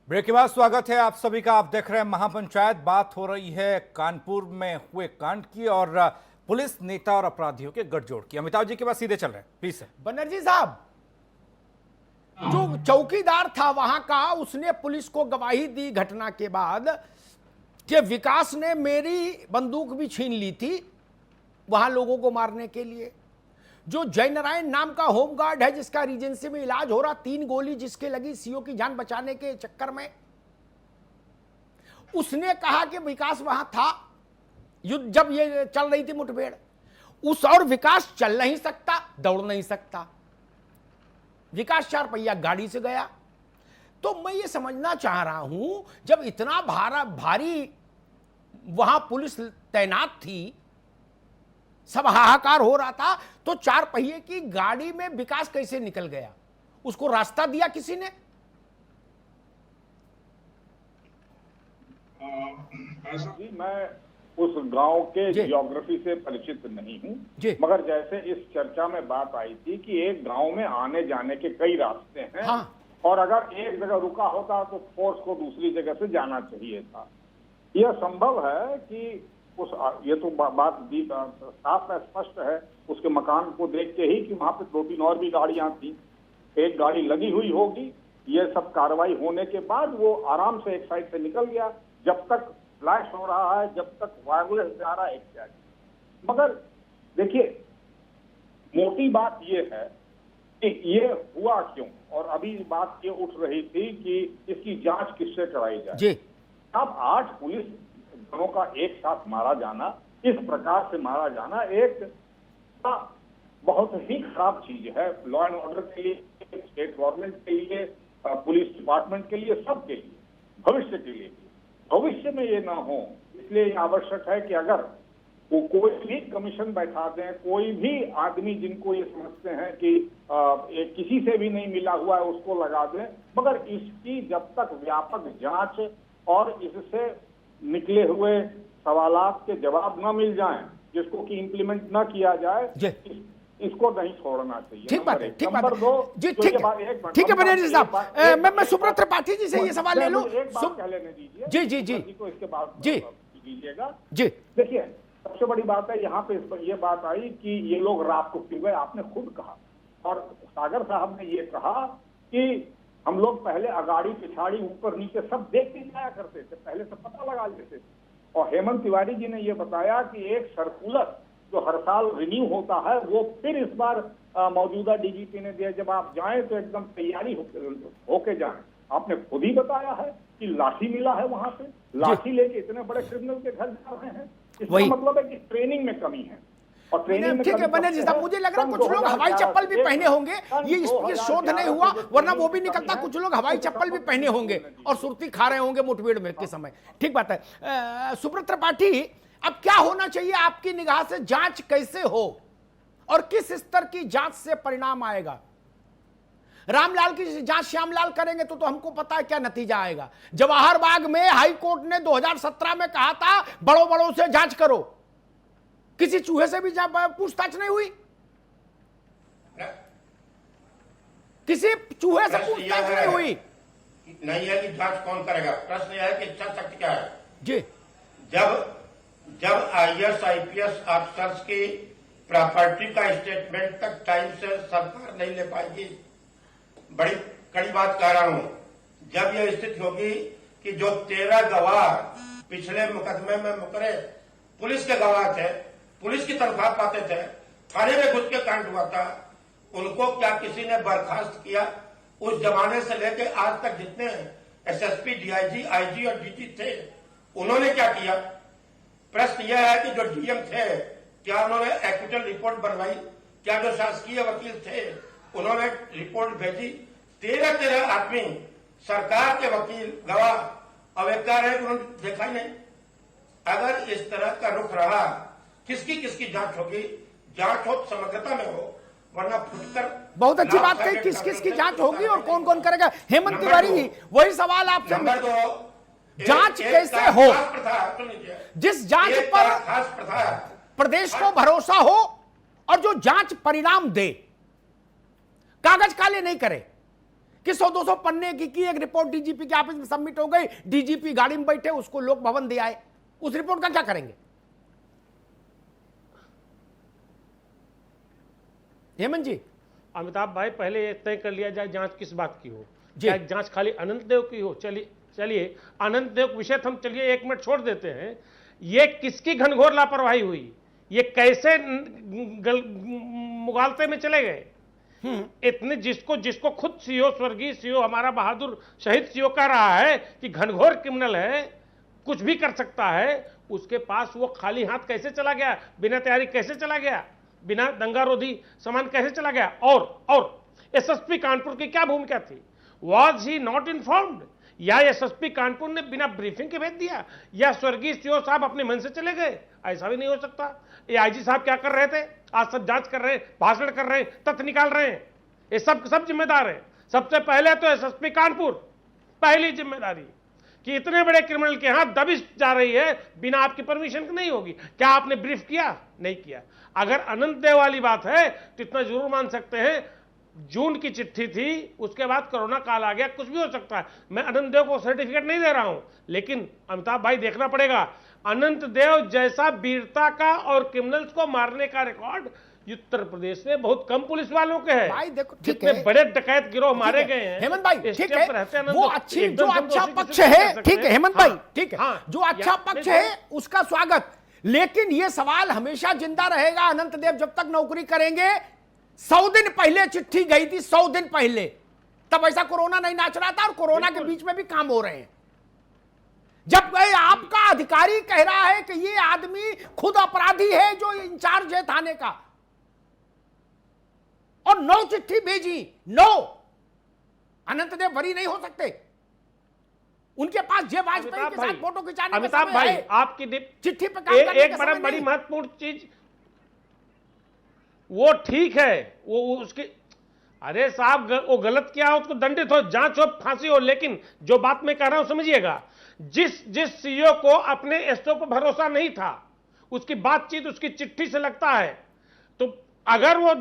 ब्रेक के बाद स्वागत है आप सभी का। आप देख रहे हैं महापंचायत। बात हो रही है कानपुर में हुए कांड की और पुलिस नेता और अपराधियों के गठजोड़ की। अमिताभ जी के पास सीधे चल रहे हैं, प्लीज सर। बनर्जी साहब, जो चौकीदार था वहां का, उसने पुलिस को गवाही दी घटना के बाद कि विकास ने मेरी बंदूक भी छीन ली थी वहां लोगों को मारने के लिए। जो जयनारायण नाम का होमगार्ड है जिसका रीजेंसी में इलाज हो रहा, 3 गोली जिसके लगी सीओ की जान बचाने के चक्कर में, उसने कहा कि विकास वहां था युद्ध जब ये चल रही थी मुठभेड़। उस और विकास चल नहीं सकता, दौड़ नहीं सकता। विकास 4 पहिया गाड़ी से गया। तो मैं ये समझना चाह रहा हूं, जब इतना भारी वहां पुलिस तैनात थी, सब हाहाकार हो रहा था, तो 4 पहिए की गाड़ी में विकास कैसे निकल गया? उसको रास्ता दिया किसी ने? जी, मैं उस गांव के जियोग्राफी से परिचित नहीं हूं, मगर जैसे इस चर्चा में बात आई थी कि एक गांव में आने जाने के कई रास्ते हैं। हाँ। और अगर एक जगह रुका होता तो फोर्स को दूसरी जगह से जाना चाहिए था। यह संभव है कि उस, ये तो बात साफ है, स्पष्ट है उसके मकान को देख के ही कि वहां पे 2-3 और भी गाड़ियां थी, एक गाड़ी लगी हुई होगी। ये सब कार्रवाई होने के बाद वो आराम से एक साइड से निकल गया, जब तक फ्लैश हो रहा है, जब तक वायरलेस जा रहा है इत्यादि। मगर देखिए, मोटी बात ये है कि ये हुआ क्यों, और अभी बात ये उठ रही थी कि इसकी जांच किससे कराई जाए। अब 8 पुलिस जनों का एक साथ मारा जाना, इस प्रकार से मारा जाना एक बहुत ही खराब चीज है लॉ एंड ऑर्डर के लिए, स्टेट गवर्नमेंट के लिए, पुलिस डिपार्टमेंट के लिए, सबके लिए, भविष्य के लिए। भविष्य में ये ना हो, इसलिए आवश्यक है कि अगर वो कोई भी कमीशन बैठा दें, कोई भी आदमी जिनको ये समझते हैं कि किसी से भी नहीं मिला हुआ है उसको लगा दें, मगर इसकी जब तक व्यापक जांच और इससे निकले हुए सवालात के जवाब न मिल जाएं, जिसको कि इम्प्लीमेंट न किया जाए, इसको नहीं छोड़ना चाहिए। ठीक बात है, ठीक बात है जी, ठीक है बनर्जी साहब। मैं सुब्रत त्रिपाठी जी से ये सवाल ले लूं। एक बात कह लेने दीजिए जी जी जी तो इसके बाद जी लीजिएगा जी। देखिए, सबसे बड़ी बात है यहाँ पे ये बात आई कि ये लोग रात को क्यों गए, आपने खुद कहा, और सागर साहब ने ये कहा कि हम लोग पहले अगाड़ी पिछाड़ी ऊपर नीचे सब देख के जाया करते थे, पहले से पता लगा लेते थे। और हेमंत तिवारी जी ने ये बताया कि एक सर्कुलर जो हर साल रिन्यू होता है वो फिर इस बार मौजूदा डीजीपी ने दिया, जब आप जाएं तो एकदम तैयारी होके जाएं। आपने खुद ही बताया है कि लाठी मिला है वहां पे, लाठी लेके इतने बड़े क्रिमिनल के घर जा रहे हैं। इसका मतलब है कि ट्रेनिंग में कमी है। और ट्रेनिंग में, ठीक है बनर्जी साहब, मुझे लग रहा है कुछ लोग हवाई चप्पल भी पहने होंगे, ये शोध नहीं हुआ, वरना वो भी निकलता, कुछ लोग हवाई चप्पल भी पहने होंगे और सुर्ती खा रहे होंगे मुठभेड़ में के समय। ठीक बात है। सुब्रत त्रिपाठी, अब क्या होना चाहिए आपकी निगाह से? जांच कैसे हो और किस स्तर की जांच से परिणाम आएगा? रामलाल की जांच श्यामलाल करेंगे तो हमको पता है क्या नतीजा आएगा। जवाहर बाग में हाई कोर्ट ने 2017 में कहा था बड़ों से जांच करो, किसी चूहे से भी पूछताछ नहीं हुई, किसी चूहे से पूछताछ नहीं हुई। नहीं है कि जांच कौन करेगा, प्रश्न यह है कि इच्छा शक्ति क्या है जी। जब आईएएस आईपीएस अफसर्स की प्रॉपर्टी का स्टेटमेंट तक टाइम से सरकार नहीं ले पाएगी, बड़ी कड़ी बात कह रहा हूं, जब यह स्थिति होगी कि जो 13 गवाह पिछले मुकदमे में मुकरे पुलिस के गवाह थे, पुलिस की तनख्वाह पाते थे, थाने में घुस के कांड हुआ था, उनको क्या किसी ने बर्खास्त किया? उस जमाने से लेकर आज तक जितने एसएसपी, डीआईजी, आईजी और डीजी थे, उन्होंने क्या किया? प्रश्न यह है कि जो डीएम थे, क्या उन्होंने एक्विटल रिपोर्ट बनवाई? क्या जो शासकीय वकील थे उन्होंने रिपोर्ट भेजी? 13 आदमी सरकार के वकील गवाह अब एक कह रहे हैं कि उन्होंने देखा ही नहीं। अगर इस तरह का रुख रहा, किसकी किसकी जांच होगी? जांच हो समग्रता में हो, वरना फुटकर। बहुत अच्छी बात कही, किस किस की जांच होगी और कौन कौन करेगा। हेमंत तिवारी, वही सवाल आपसे, नंबर 2, जांच कैसे हो? जिस जांच पर खास प्रथा प्रदेश को भरोसा हो और जो जांच परिणाम दे, कागज काले नहीं करे कि 100-200 पन्ने की एक रिपोर्ट डीजीपी के ऑफिस में सबमिट हो गई, डीजीपी गाड़ी में बैठे उसको लोक भवन दे आए, उस रिपोर्ट का क्या करेंगे? हेमंत जी। अमिताभ भाई, पहले ये तय कर लिया जाए जांच किस बात की हो। क्या जांच खाली अनंत देव की हो? चलिए अनंत देव विषय हम चलिए 1 मिनट छोड़ देते हैं। ये किसकी घनघोर लापरवाही हुई? ये कैसे मुगालते में चले गए? इतने जिसको खुद सीओ, स्वर्गीय सीओ, हमारा बहादुर शहीद सीओ कह रहा है कि घनघोर क्रिमिनल है, कुछ भी कर सकता है, उसके पास वो खाली हाथ कैसे चला गया? बिना तैयारी कैसे चला गया? बिना दंगारोधी सामान कैसे चला गया? और एसएसपी कानपुर की क्या भूमिका थी? Was he not informed? या एसएसपी कानपुर ने बिना ब्रीफिंग के भेज दिया, या स्वर्गीय सीओ साहब अपने मन से चले गए? ऐसा भी नहीं हो सकता। ये आईजी साहब क्या कर रहे थे? आज सब जांच कर रहे हैं, भाषण कर रहे हैं, तथ्य निकाल रहे हैं। ये सब जिम्मेदार है। सबसे पहले तो एसएसपी कानपुर, पहली जिम्मेदारी कि इतने बड़े क्रिमिनल के हाथ दबिश जा रही है, बिना आपकी परमिशन नहीं होगी। क्या आपने ब्रीफ किया? नहीं किया। अगर अनंत देव वाली बात है तो इतना जरूर मान सकते हैं, जून की चिट्ठी थी, उसके बाद कोरोना काल आ गया, कुछ भी हो सकता है। मैं अनंत देव को सर्टिफिकेट नहीं दे रहा हूं, लेकिन अमिताभ भाई देखना पड़ेगा, अनंत देव जैसा वीरता का और क्रिमिनल्स को मारने का रिकॉर्ड उत्तर प्रदेश में बहुत कम पुलिस वालों के हैं। भाई देखो, जितने बड़े डकैत गिरोह मारे गए हैं। हेमंत भाई, ठीक है, वो अच्छी जो एकदम अच्छा दोषी पक्ष किसी को है, कह सकते ठीक है हैं। हेमंत भाई, हाँ, ठीक है, हाँ, जो अच्छा पक्ष है उसका स्वागत। लेकिन ये सवाल हमेशा जिंदा रहेगा, अनंत देव जब तक नौकरी करेंगे। 100 दिन पहले चिट्ठी गई थी, 100 दिन पहले, तब ऐसा कोरोना नहीं नाच रहा था, और कोरोना के बीच में भी काम हो रहे हैं। जब आपका अधिकारी कह रहा है कि ये आदमी खुद अपराधी है जो इंचार्ज है थाने का, और 9 चिट्ठी भेजी, 9, अनंत देव बरी नहीं हो सकते। उनके पास जय वाजपेयी के साथ फोटो खिंचाने का अमिताभ समय भाई, है। आपकी चिट्ठी पे काम करने एक का समय बड़ी नहीं। महत्वपूर्ण चीज, वो ठीक है, वो उसकी, अरे साहब वो गलत किया हो उसको दंडित हो, जांच हो, फांसी हो, लेकिन जो बात मैं कह रहा हूं समझिएगा, जिस सीईओ को अपने एसओ पर भरोसा नहीं था, उसकी बातचीत उसकी चिट्ठी से लगता है, तो अगर वो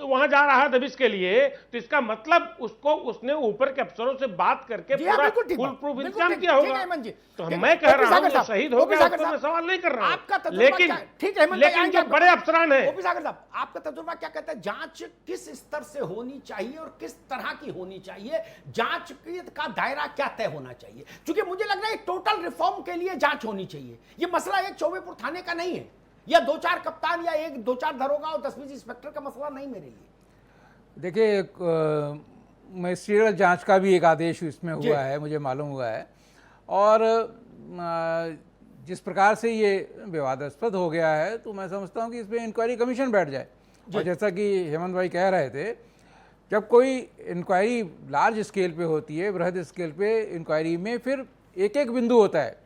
वहां जा रहा है दबिश के लिए, तो इसका मतलब उसने ऊपर के अफसरों से बात करके पूरा फुल प्रूफ इंतजाम किया होगा। तो मैं कह रहा हूं शहीद हो गया, मैं सवाल नहीं कर रहा हूं, लेकिन जो बड़े अफसरान हैं। ओपी सागर साहब, आपका तजुर्बा क्या कहता है? जांच किस स्तर से होनी चाहिए और किस तरह की होनी चाहिए? जांच का दायरा क्या तय होना चाहिए? क्योंकि मुझे लग रहा है टोटल रिफॉर्म के लिए जांच होनी चाहिए। ये मसला एक चौबेपुर थाने का नहीं है, या 2-4 कप्तान, या 1-2-4 दरोगा और 10-20 इंस्पेक्टर का मसला नहीं मेरे लिए। देखिए, मजिस्ट्रियल जांच का भी एक आदेश इसमें हुआ है, मुझे मालूम हुआ है, और जिस प्रकार से ये विवादास्पद हो गया है, तो मैं समझता हूँ कि इस पर इंक्वायरी कमीशन बैठ जाए। और जैसा कि हेमंत भाई कह रहे थे, जब कोई इंक्वायरी लार्ज स्केल पे होती है, बृहद स्केल पे इंक्वायरी में फिर एक एक बिंदु होता है।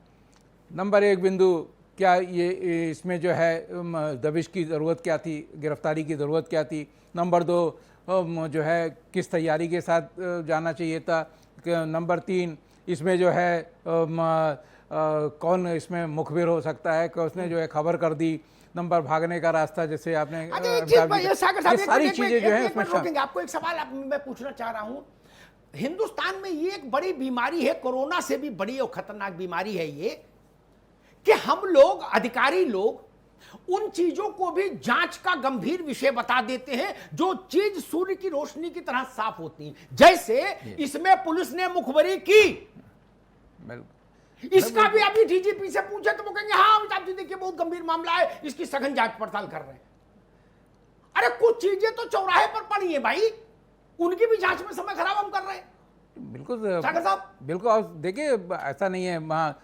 नंबर 1 बिंदु, क्या ये इसमें जो है दबिश की ज़रूरत क्या थी, गिरफ्तारी की ज़रूरत क्या थी। नंबर 2 जो है किस तैयारी के साथ जाना चाहिए था। नंबर 3 इसमें जो है कौन इसमें मुखबिर हो सकता है कि उसने जो है खबर कर दी। नंबर भागने का रास्ता, जैसे आपने ये सारी चीज़ें जो है उसमें। आपको एक सवाल मैं पूछना चाह रहा हूँ, हिंदुस्तान में ये एक बड़ी बीमारी है, कोरोना से भी बड़ी और खतरनाक बीमारी है ये, कि हम लोग, अधिकारी लोग, उन चीजों को भी जांच का गंभीर विषय बता देते हैं जो चीज सूर्य की रोशनी की तरह साफ होती है। जैसे इसमें पुलिस ने मुखबरी की, इसका भी अभी डीजीपी से पूछे तो वो कहेंगे हाँ अमिताभ जी देखिए बहुत गंभीर मामला है, इसकी सघन जांच पड़ताल कर रहे हैं। अरे कुछ चीजें तो चौराहे पर पड़ी है भाई, उनकी भी जांच में समय खराब हम कर रहे हैं। बिल्कुल सागर साहब, बिल्कुल। देखिए, ऐसा नहीं है, वहाँ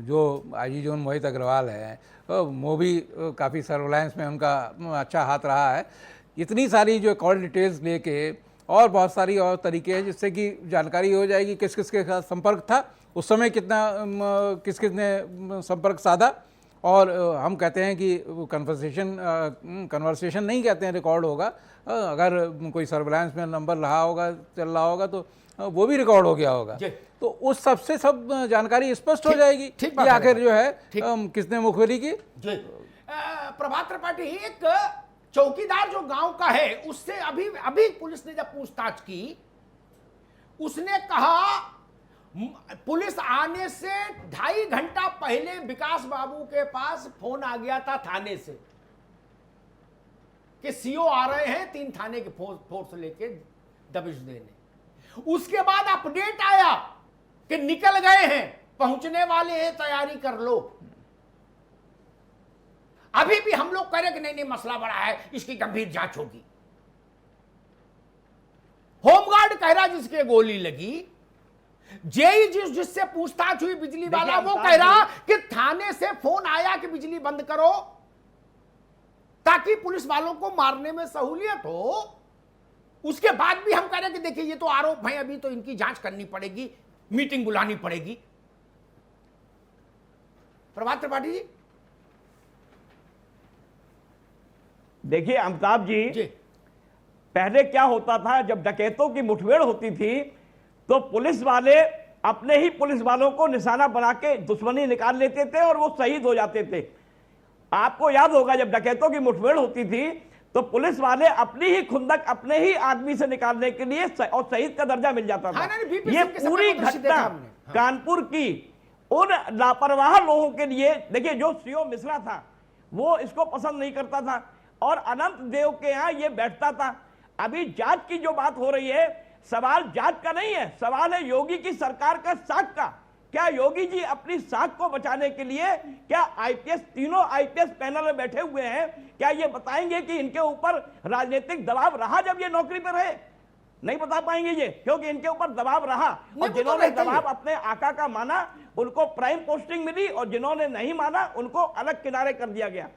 जो आईजी जोन मोहित अग्रवाल हैं, वो भी काफ़ी सर्विलांस में उनका अच्छा हाथ रहा है। इतनी सारी जो कॉल डिटेल्स लेके और बहुत सारी और तरीके हैं जिससे कि जानकारी हो जाएगी किस किस के साथ संपर्क था, उस समय कितना किस किस ने संपर्क साधा। और हम कहते हैं कि कन्वर्सेशन नहीं कहते हैं, रिकॉर्ड होगा। अगर कोई सर्विलांस में नंबर रहा होगा, चल रहा होगा, तो वो भी रिकॉर्ड हो गया होगा। तो उस सबसे सब जानकारी स्पष्ट हो जाएगी कि आखिर जो है किसने मुखबिरी की। प्रभात त्रिपाठी, एक चौकीदार जो गांव का है उससे अभी पुलिस ने जब पूछताछ की, उसने कहा पुलिस आने से 2.5 घंटा पहले विकास बाबू के पास फोन आ गया था थाने से कि सीओ आ रहे हैं 3 थाने के फोर्स लेके दबिश देने। उसके बाद अपडेट आया कि निकल गए हैं, पहुंचने वाले हैं, तैयारी कर लो। अभी भी हम लोग कह रहे कि नहीं मसला बड़ा है, इसकी गंभीर जांच होगी। होमगार्ड कह रहा जिसके गोली लगी, जेई जिससे पूछताछ हुई बिजली वाला, वो कह रहा कि थाने से फोन आया कि बिजली बंद करो ताकि पुलिस वालों को मारने में सहूलियत हो। उसके बाद भी हम कह रहे हैं कि देखिए ये तो आरोप है, अभी तो इनकी जांच करनी पड़ेगी, मीटिंग बुलानी पड़ेगी। प्रभात त्रिपाठी जी, देखिए अमिताभ जी, पहले क्या होता था, जब डकैतों की मुठभेड़ होती थी तो पुलिस वाले अपने ही पुलिस वालों को निशाना बना के दुश्मनी निकाल लेते थे और वो शहीद हो जाते थे। आपको याद होगा जब डकैतों की मुठभेड़ होती थी तो पुलिस वाले अपनी ही खुंदक अपने ही आदमी से निकालने के लिए और शहीद का दर्जा मिल जाता था। ये पूरी घटना कानपुर की उन लापरवाह लोगों के लिए, देखिए जो सीओ मिश्रा था वो इसको पसंद नहीं करता था और अनंत देव के यहां ये बैठता था। अभी जांच की जो बात हो रही है, सवाल जांच का नहीं है, सवाल है योगी की सरकार का साख का। क्या योगी जी अपनी साख को बचाने के लिए क्या आईपीएस, तीनों आईपीएस पैनल में बैठे हुए हैं, क्या ये बताएंगे कि इनके ऊपर राजनीतिक दबाव रहा जब ये नौकरी पर रहे? नहीं बता पाएंगे ये, क्योंकि इनके ऊपर दबाव रहा और जिन्होंने दबाव अपने आका का माना उनको प्राइम पोस्टिंग मिली और जिन्होंने नहीं माना उनको अलग किनारे कर दिया गया।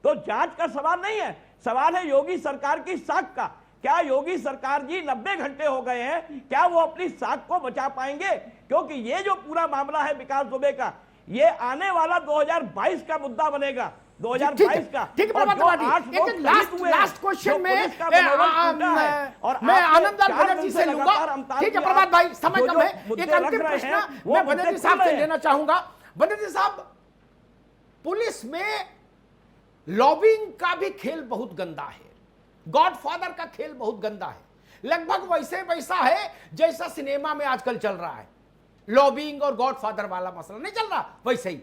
तो जांच का सवाल नहीं है, सवाल है योगी सरकार की साख का। क्या योगी सरकार जी 90 घंटे हो गए हैं, क्या वो अपनी साख को बचा पाएंगे? क्योंकि ये जो पूरा मामला है विकास दुबे का, ये आने वाला 2022 का मुद्दा बनेगा, 2022 का। ठीक है, लास्ट क्वेश्चन में मैं आनंदलाल बनर्जी से लूंगा। ठीक है प्रभात भाई, समय कम है, एक अंतिम प्रश्न मैं बनर्जी साहब से लेना चाहूंगा। बनर्जी साहब, पुलिस में लॉबिंग का भी खेल बहुत गंदा है, गॉडफादर का खेल बहुत गंदा है, लगभग वैसा है जैसा सिनेमा में आजकल चल रहा है। लॉबिंग और गॉडफादर वाला मसला नहीं चल रहा, वैसे ही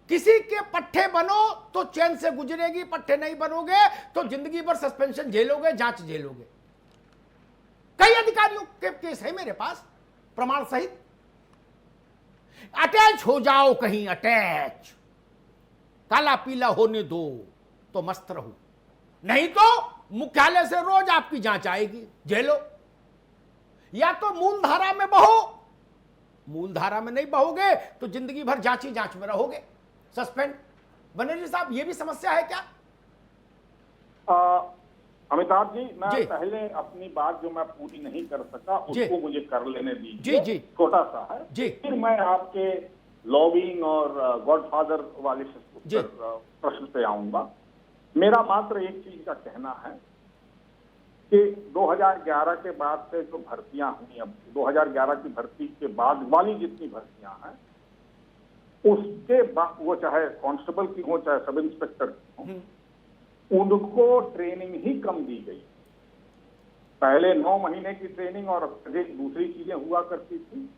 किसी के पट्टे बनो तो चैन से गुजरेगी, पट्टे नहीं बनोगे तो जिंदगी भर सस्पेंशन झेलोगे, जांच झेलोगे। कई अधिकारियों के केस है मेरे पास प्रमाण सहित। अटैच हो जाओ कहीं, अटैच, काला पीला होने दो तो मस्त रहो, नहीं तो मुख्यालय से रोज आपकी जांच आएगी, झेलो। या तो मूलधारा में बहो, मूलधारा में नहीं बहोगे तो जिंदगी भर जांच ही जांच में रहोगे, सस्पेंड। बनर्जी साहब, ये भी समस्या है क्या? अमिताभ जी, मैं पहले अपनी बात जो मैं पूरी नहीं कर सका उसको मुझे कर लेने दीजिए। जी, छोटा सा है जी, फिर मैं आपके लॉबिंग और गॉडफादर वाले प्रश्न पे आऊंगा। मेरा मात्र एक चीज का कहना है कि 2011 के बाद से जो भर्तियां हुई, अब 2011 की भर्ती के बाद वाली जितनी भर्तियां हैं उसके बाद, वो चाहे कांस्टेबल की हो चाहे सब इंस्पेक्टर की हो, उनको ट्रेनिंग ही कम दी गई। पहले 9 महीने की ट्रेनिंग और दूसरी चीजें हुआ करती थी,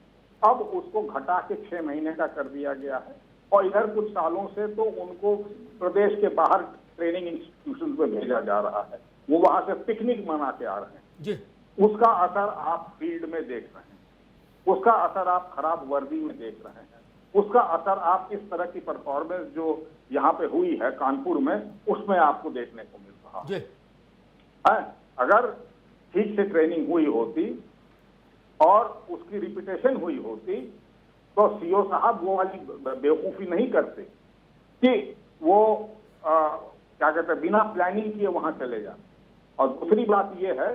अब उसको घटा के 6 महीने का कर दिया गया है। और इधर कुछ सालों से तो उनको प्रदेश के बाहर ट्रेनिंग इंस्टीट्यूशन में भेजा जा रहा है, वो वहां से पिकनिक मना के आ रहे हैं जी। उसका असर आप फील्ड में देख रहे हैं, उसका असर आप खराब वर्दी में देख रहे हैं, उसका असर आप इस तरह की परफॉर्मेंस जो यहाँ पे हुई है कानपुर में, उसमें आपको देखने को मिल रहा है। अगर ठीक से ट्रेनिंग हुई होती और उसकी रिपीटेशन हुई होती तो सीओ साहब वो वाली बेवकूफी नहीं करते कि वो क्या कहते हैं बिना प्लानिंग किए वहां चले जाए। और दूसरी बात ये है,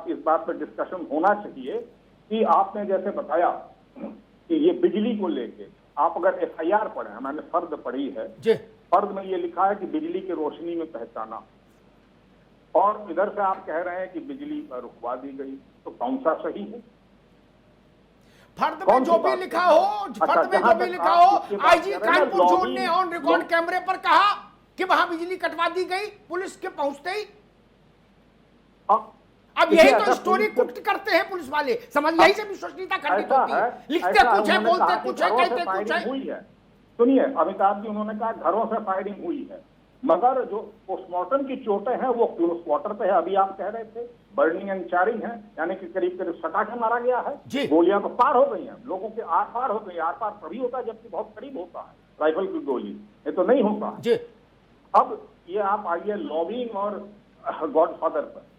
इस बात पर डिस्कशन होना चाहिए कि आपने जैसे बताया कि ये बिजली को लेके आप अगर एफआईआर पढ़े, मैंने फर्द पढ़ी है, फर्द में ये लिखा है कि बिजली की रोशनी में पहचाना, और इधर से आप कह रहे हैं कि बिजली रुकवा दी गई, तो कौन सा सही है? फर्द में जो भी लिखा हो, फर्द में जो भी लिखा हो, आईजी कानपुर जोन ने ऑन रिकॉर्ड कैमरे पर कहा कि वहां बिजली कटवा दी गई पुलिस के पहुंचते ही। अब यही तो स्टोरी कुट करते हैं पुलिस वाले, समझ यही से विश्वसनीयता खंडित होती है। लिखते कुछ है, बोलते कुछ है, कहते कुछ है। सुनिए, अमिताभ जी उन्होंने कहा घरों से फायरिंग हुई है, मगर जो पोस्टमार्टम की चोटें हैं वो क्लोज क्वार्टर पे है। अभी आप कह रहे थे बर्निंग एंड चारिंग है, यानी कि करीब करीब सटा के मारा गया है। गोलियां तो पार हो गई हैं, लोगों के आर पार हो गई। आर पार तभी होता है जबकि बहुत करीब होता है राइफल की गोली, ये तो नहीं होता है। अब ये आप आइए लॉबिंग और गॉडफादर पर।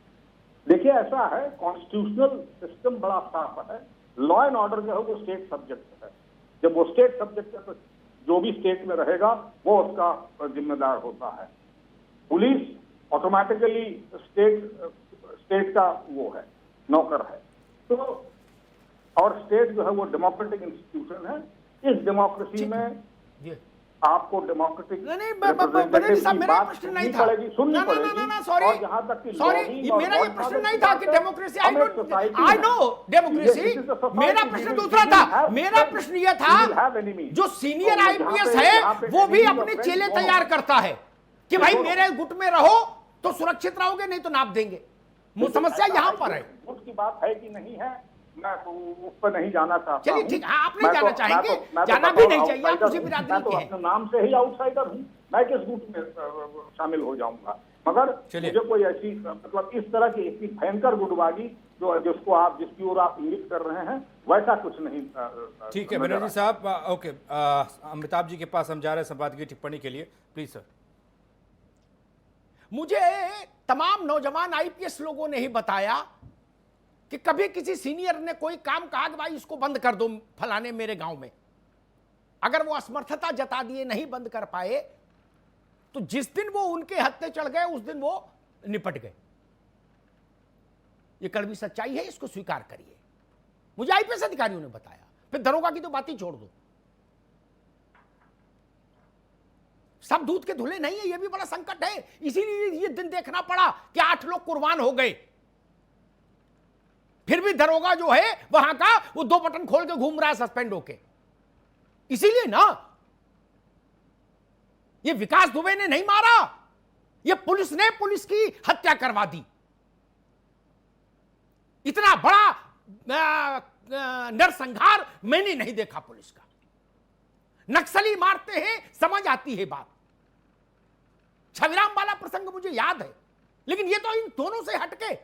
देखिए ऐसा है, कॉन्स्टिट्यूशनल सिस्टम बड़ा साफ है, लॉ एंड ऑर्डर जो है वो स्टेट सब्जेक्ट है। जब वो स्टेट सब्जेक्ट है तो जो भी स्टेट में रहेगा वो उसका जिम्मेदार होता है। पुलिस ऑटोमेटिकली स्टेट का वो है, नौकर है। तो और स्टेट जो है वो डेमोक्रेटिक इंस्टीट्यूशन है। इस डेमोक्रेसी में आपको डेमोक्रेटिक मेरा प्रश्न नहीं था, सॉरी मेरा ये प्रश्न नहीं था कि डेमोक्रेसी, आई नो डेमोक्रेसी, मेरा प्रश्न दूसरा था। मेरा प्रश्न ये था जो सीनियर आईपीएस है वो भी अपने चेले तैयार करता है कि भाई मेरे गुट में रहो तो सुरक्षित रहोगे, नहीं तो नाप देंगे। समस्या यहाँ पर है। गुट की बात है कि नहीं है, मैं तो उस पर नहीं जाना चाहता। चलिए ठीक है, आप नहीं जाना चाहेंगे, जाना भी नहीं चाहिए, आप उसी बिरादरी के हैं। अपने नाम से ही आउटसाइडर हूँ, मैं किस गुट में शामिल हो जाऊंगा। मगर मुझे कोई ऐसी मतलब इस तरह की इतनी भयंकर गुटबाजी जिसको आप जिसकी ओर आप इंगित कर रहे हैं वैसा कुछ नहीं। ठीक है बनर्जी साहब, ओके, अमिताभ जी के पास हम जा रहे हैं संपादकीय टिप्पणी के लिए, प्लीज सर। मुझे तमाम नौजवान आईपीएस लोगों ने ही बताया कि कभी किसी सीनियर ने कोई काम कहा कि भाई इसको बंद कर दो फलाने मेरे गांव में, अगर वो असमर्थता जता दिए नहीं बंद कर पाए तो जिस दिन वो उनके हत्थे चढ़ गए उस दिन वो निपट गए। ये कड़वी सच्चाई है, इसको स्वीकार करिए। मुझे आईपीएस अधिकारियों ने बताया, फिर दरोगा की तो बात ही छोड़ दो। सब दूध के धुले नहीं है, ये भी बड़ा संकट है। इसीलिए ये दिन देखना पड़ा कि 8 लोग कुर्बान हो गए, फिर भी दरोगा जो है वहां का वो 2 बटन खोल के घूम रहा है सस्पेंड होके। इसीलिए ना, ये विकास दुबे ने नहीं मारा, ये पुलिस ने पुलिस की हत्या करवा दी। इतना बड़ा नरसंहार मैंने नहीं देखा पुलिस का। नक्सली मारते हैं, समझ आती है बात। छविराम वाला प्रसंग मुझे याद है, लेकिन ये तो इन दोनों से हटके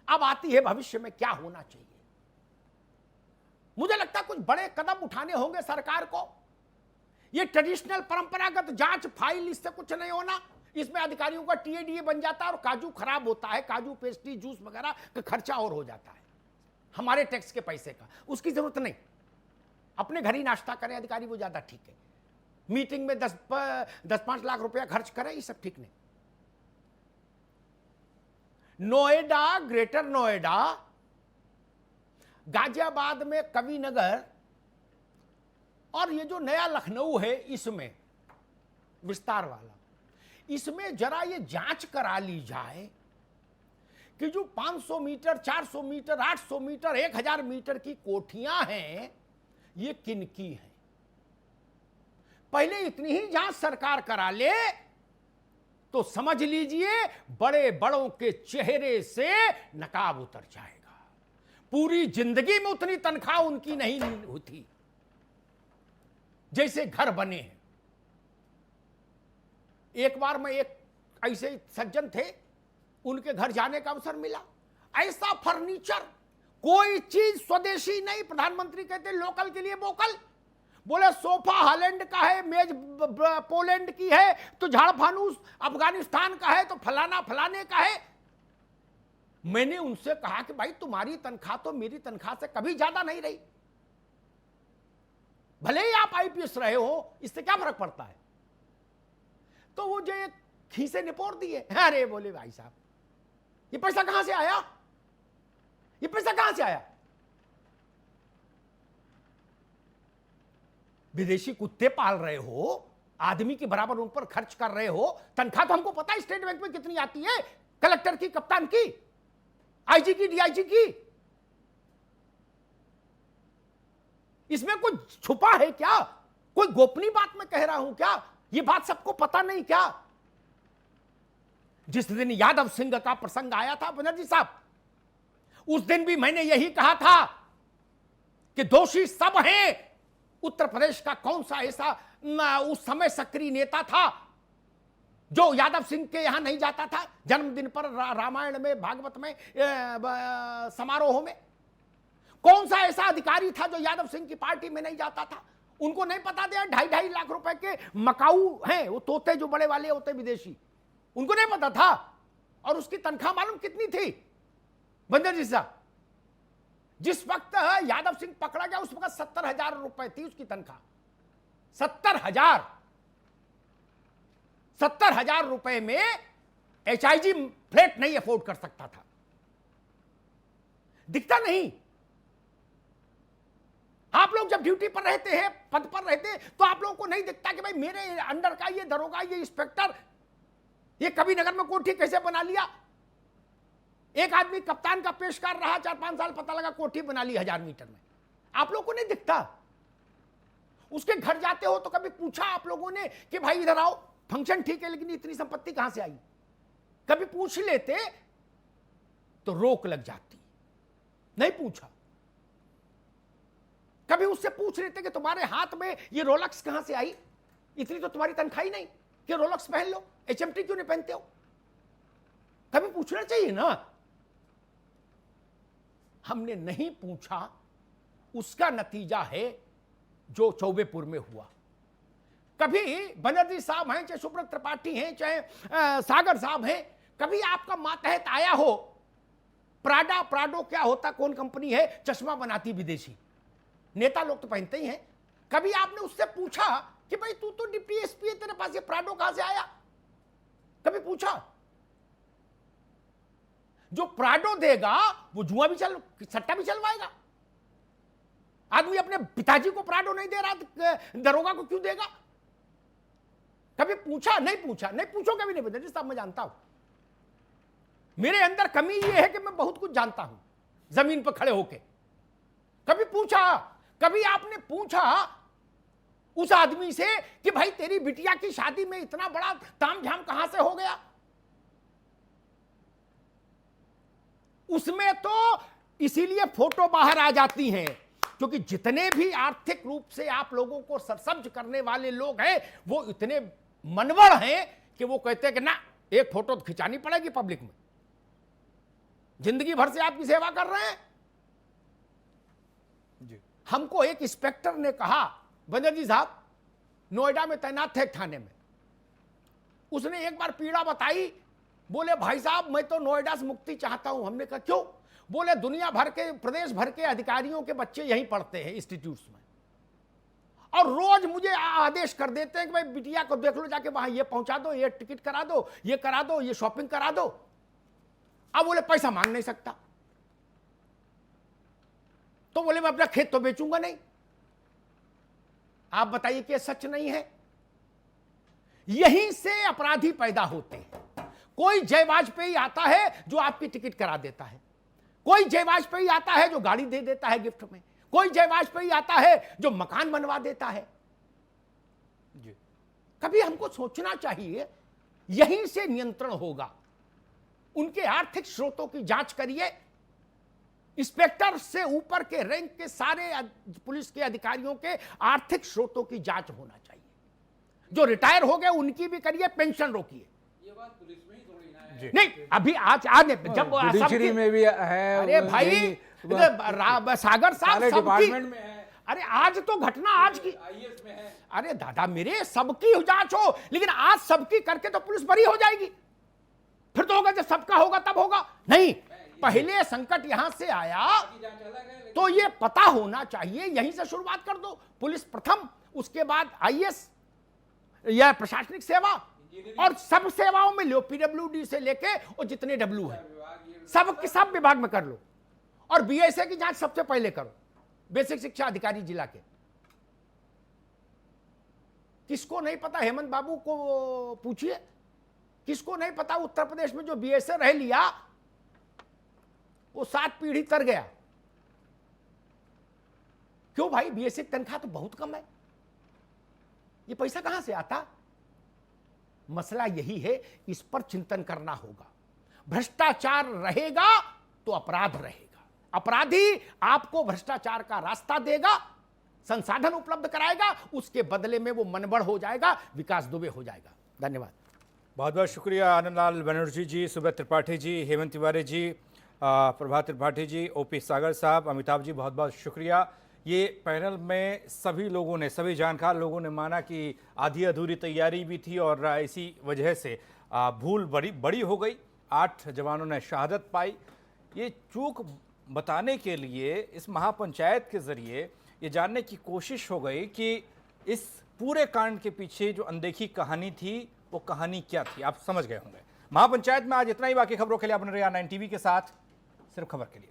अब आती है भविष्य में क्या होना चाहिए। मुझे लगता है कुछ बड़े कदम उठाने होंगे सरकार को। ये ट्रेडिशनल परंपरागत जांच फाइल, इससे कुछ नहीं होना। इसमें अधिकारियों का टीएडीए बन जाता है और काजू खराब होता है, काजू पेस्ट्री जूस वगैरह का खर्चा और हो जाता है हमारे टैक्स के पैसे का। उसकी जरूरत नहीं, अपने घर ही नाश्ता करें अधिकारी, वो ज्यादा ठीक है। मीटिंग में 10-5 लाख रुपया खर्च करें, ये सब ठीक नहीं। नोएडा, ग्रेटर नोएडा, गाजियाबाद में कविनगर और ये जो नया लखनऊ है इसमें विस्तार वाला, इसमें जरा ये जांच करा ली जाए कि जो 500 मीटर, 400 मीटर, 800 मीटर, 1000 मीटर की कोठियां हैं ये किनकी हैं। पहले इतनी ही जांच सरकार करा ले तो समझ लीजिए बड़े बड़ों के चेहरे से नकाब उतर जाएगा। पूरी जिंदगी में उतनी तनख्वाह उनकी नहीं होती जैसे घर बने हैं। एक बार मैं एक ऐसे सज्जन थे, उनके घर जाने का अवसर मिला। ऐसा फर्नीचर, कोई चीज स्वदेशी नहीं। प्रधानमंत्री कहते लोकल के लिए वोकल। बोले सोफा हॉलैंड का है, मेज पोलैंड की है, तो झाड़ फानूस अफगानिस्तान का है, तो फलाना फलाने का है। मैंने उनसे कहा कि भाई तुम्हारी तनख्वाह तो मेरी तनख्वाह से कभी ज्यादा नहीं रही, भले ही आप आईपीएस रहे हो, इससे क्या फर्क पड़ता है। तो वो जो एक खीसे निपोर दिए। अरे बोले भाई साहब ये पैसा कहां से आया, ये पैसा कहां से आया। विदेशी कुत्ते पाल रहे हो, आदमी के बराबर उन पर खर्च कर रहे हो, तनख्वाह तो हमको पता है स्टेट बैंक में कितनी आती है, कलेक्टर की, कप्तान की, आईजी की, डीआईजी की। इसमें कुछ छुपा है क्या, कोई गोपनीय बात मैं कह रहा हूं क्या, ये बात सबको पता नहीं क्या। जिस दिन यादव सिंह का प्रसंग आया था बनर्जी साहब, उस दिन भी मैंने यही कहा था कि दोषी सब हैं। उत्तर प्रदेश का कौन सा ऐसा उस समय सक्रिय नेता था जो यादव सिंह के यहां नहीं जाता था जन्मदिन पर, रामायण में, भागवत में, समारोह में। कौन सा ऐसा अधिकारी था जो यादव सिंह की पार्टी में नहीं जाता था। उनको नहीं पता था 2.5 लाख रुपए के मकाऊ हैं वो तोते जो बड़े वाले होते विदेशी, उनको नहीं पता था। और उसकी तनख्वाह मालूम कितनी थी बंदर जी साहब, जिस वक्त यादव सिंह पकड़ा गया उस वक्त 70,000 रुपए थी उसकी तनख्वाह। 70,000 रुपए में एचआईजी फ्लैट नहीं अफोर्ड कर सकता था। दिखता नहीं। आप लोग जब ड्यूटी पर रहते हैं, पद पर रहते हैं, तो आप लोगों को नहीं दिखता कि भाई मेरे अंडर का ये दरोगा, ये इंस्पेक्टर, ये कभी नगर में कोठी कैसे बना लिया। एक आदमी कप्तान का पेशकार रहा 4-5 साल, पता लगा कोठी बना ली 1000 मीटर में। आप लोगों को नहीं दिखता। उसके घर जाते हो तो कभी पूछा आप लोगों ने कि भाई इधर आओ, फंक्शन ठीक है लेकिन इतनी संपत्ति कहां से आई। कभी पूछ लेते तो रोक लग जाती, नहीं पूछा। कभी उससे पूछ लेते कि तुम्हारे हाथ में ये रोलक्स कहां से आई, इतनी तो तुम्हारी तनख्वाह ही नहीं कि रोलक्स पहन लो, एचएमटी क्यों नहीं पहनते हो। कभी पूछना चाहिए ना। हमने नहीं पूछा, उसका नतीजा है जो चौबेपुर में हुआ। कभी बनर्जी साहब हैं, चाहे सुब्रत त्रिपाठी हैं, चाहे सागर साहब हैं, कभी आपका मातहत आया हो प्राडो क्या होता, कौन कंपनी है, चश्मा बनाती विदेशी, नेता लोग तो पहनते ही हैं। कभी आपने उससे पूछा कि भाई तू तो डिप्टी एसपी है, तेरे पास ये प्राडो कहां से आया। कभी पूछा। जो प्राडो देगा वो जुआ भी सट्टा भी चलवाएगा। आदमी अपने पिताजी को प्राडो नहीं दे रहा, दरोगा को क्यों देगा। कभी पूछा? नहीं पूछा। नहीं पूछो कभी नहीं बता साहब, मैं जानता हूं मेरे अंदर कमी ये है कि मैं बहुत कुछ जानता हूं जमीन पर खड़े होके। कभी पूछा? कभी आपने पूछा उस आदमी से कि भाई तेरी बिटिया की शादी में इतना बड़ा तामझाम कहां से हो गया। उसमें तो इसीलिए फोटो बाहर आ जाती हैं क्योंकि जितने भी आर्थिक रूप से आप लोगों को सरसब्ज करने वाले लोग हैं वो इतने मनवड़ हैं कि वो कहते हैं कि ना एक फोटो तो खिंचानी पड़ेगी पब्लिक में, जिंदगी भर से आपकी सेवा कर रहे हैं। जी। हमको एक इंस्पेक्टर ने कहा, बनर्जी साहब नोएडा में तैनात थे थाने में, उसने एक बार पीड़ा बताई। बोले भाई साहब मैं तो नोएडा से मुक्ति चाहता हूं। हमने कहा क्यों? बोले दुनिया भर के, प्रदेश भर के अधिकारियों के बच्चे यहीं पढ़ते हैं इंस्टीट्यूट्स में, और रोज मुझे आदेश कर देते हैं कि भाई बिटिया को देख लो, जाके वहां ये पहुंचा दो, ये टिकट करा दो, ये करा दो, ये शॉपिंग करा दो। अब बोले पैसा मांग नहीं सकता, तो बोले मैं अपना खेत तो बेचूंगा नहीं। आप बताइए कि सच नहीं है? यहीं से अपराधी पैदा होते हैं। कोई जय वाजपेयी आता है जो आपकी टिकट करा देता है, कोई जय वाजपेयी आता है जो गाड़ी दे देता है गिफ्ट में, कोई जय वाजपेयी आता है जो मकान बनवा देता है। जी। कभी हमको सोचना चाहिए, यहीं से नियंत्रण होगा। उनके आर्थिक स्रोतों की जांच करिए। इंस्पेक्टर से ऊपर के रैंक के सारे पुलिस के अधिकारियों के आर्थिक स्रोतों की जांच होना चाहिए। जो रिटायर हो गए उनकी भी करिए, पेंशन रोकिए। ये बात पुलिस में ही थोड़ी ना है। नहीं, अभी आज जब जुडिशरी में भी है। अरे भाई सागर साहब डिपार्टमेंट में है। अरे आज तो घटना आज की आईएएस में है। अरे दादा मेरे, सबकी जांच हो, लेकिन आज सबकी करके तो पुलिस बरी हो जाएगी। फिर तो होगा जब सबका होगा तब होगा। नहीं, पहले संकट यहां से आया तो ये पता होना चाहिए, यहीं से शुरुआत कर दो। पुलिस प्रथम, उसके बाद आईएएस या प्रशासनिक सेवा, और सब सेवाओं में लो, पीडब्ल्यूडी से लेके और जितने डब्ल्यू है सब के सब विभाग में कर लो, और बीएसए की जांच सबसे पहले करो, बेसिक शिक्षा अधिकारी जिला के। किसको नहीं पता, हेमंत बाबू को पूछिए, किसको नहीं पता उत्तर प्रदेश में जो बीएसए रह लिया वो 7 पीढ़ी तर गया। क्यों भाई? बीएसए की तनख्वाह तो बहुत कम है, ये पैसा कहां से आता? मसला यही है, इस पर चिंतन करना होगा। भ्रष्टाचार रहेगा तो अपराध रहेगा, अपराधी आपको भ्रष्टाचार का रास्ता देगा, संसाधन उपलब्ध कराएगा, उसके बदले में वो मनबड़ हो जाएगा, विकास दुबे हो जाएगा। धन्यवाद। बहुत बहुत शुक्रिया आनंदलाल बनर्जी जी, सुब्रत त्रिपाठी जी, हेमंत तिवारी जी, प्रभात त्रिपाठी जी, ओपी सागर साहब, अमिताभ जी, बहुत बहुत शुक्रिया। ये पैनल में सभी लोगों ने, सभी जानकार लोगों ने माना कि आधी अधूरी तैयारी भी थी और इसी वजह से भूल बड़ी हो गई। 8 जवानों ने शहादत पाई। ये चूक बताने के लिए इस महापंचायत के ज़रिए ये जानने की कोशिश हो गई कि इस पूरे कांड के पीछे जो अनदेखी कहानी थी वो कहानी क्या थी। आप समझ गए होंगे। महापंचायत में आज इतना ही। बाकी खबरों के लिए अपने रिया 9 टीवी के साथ, सिर्फ खबर के लिए।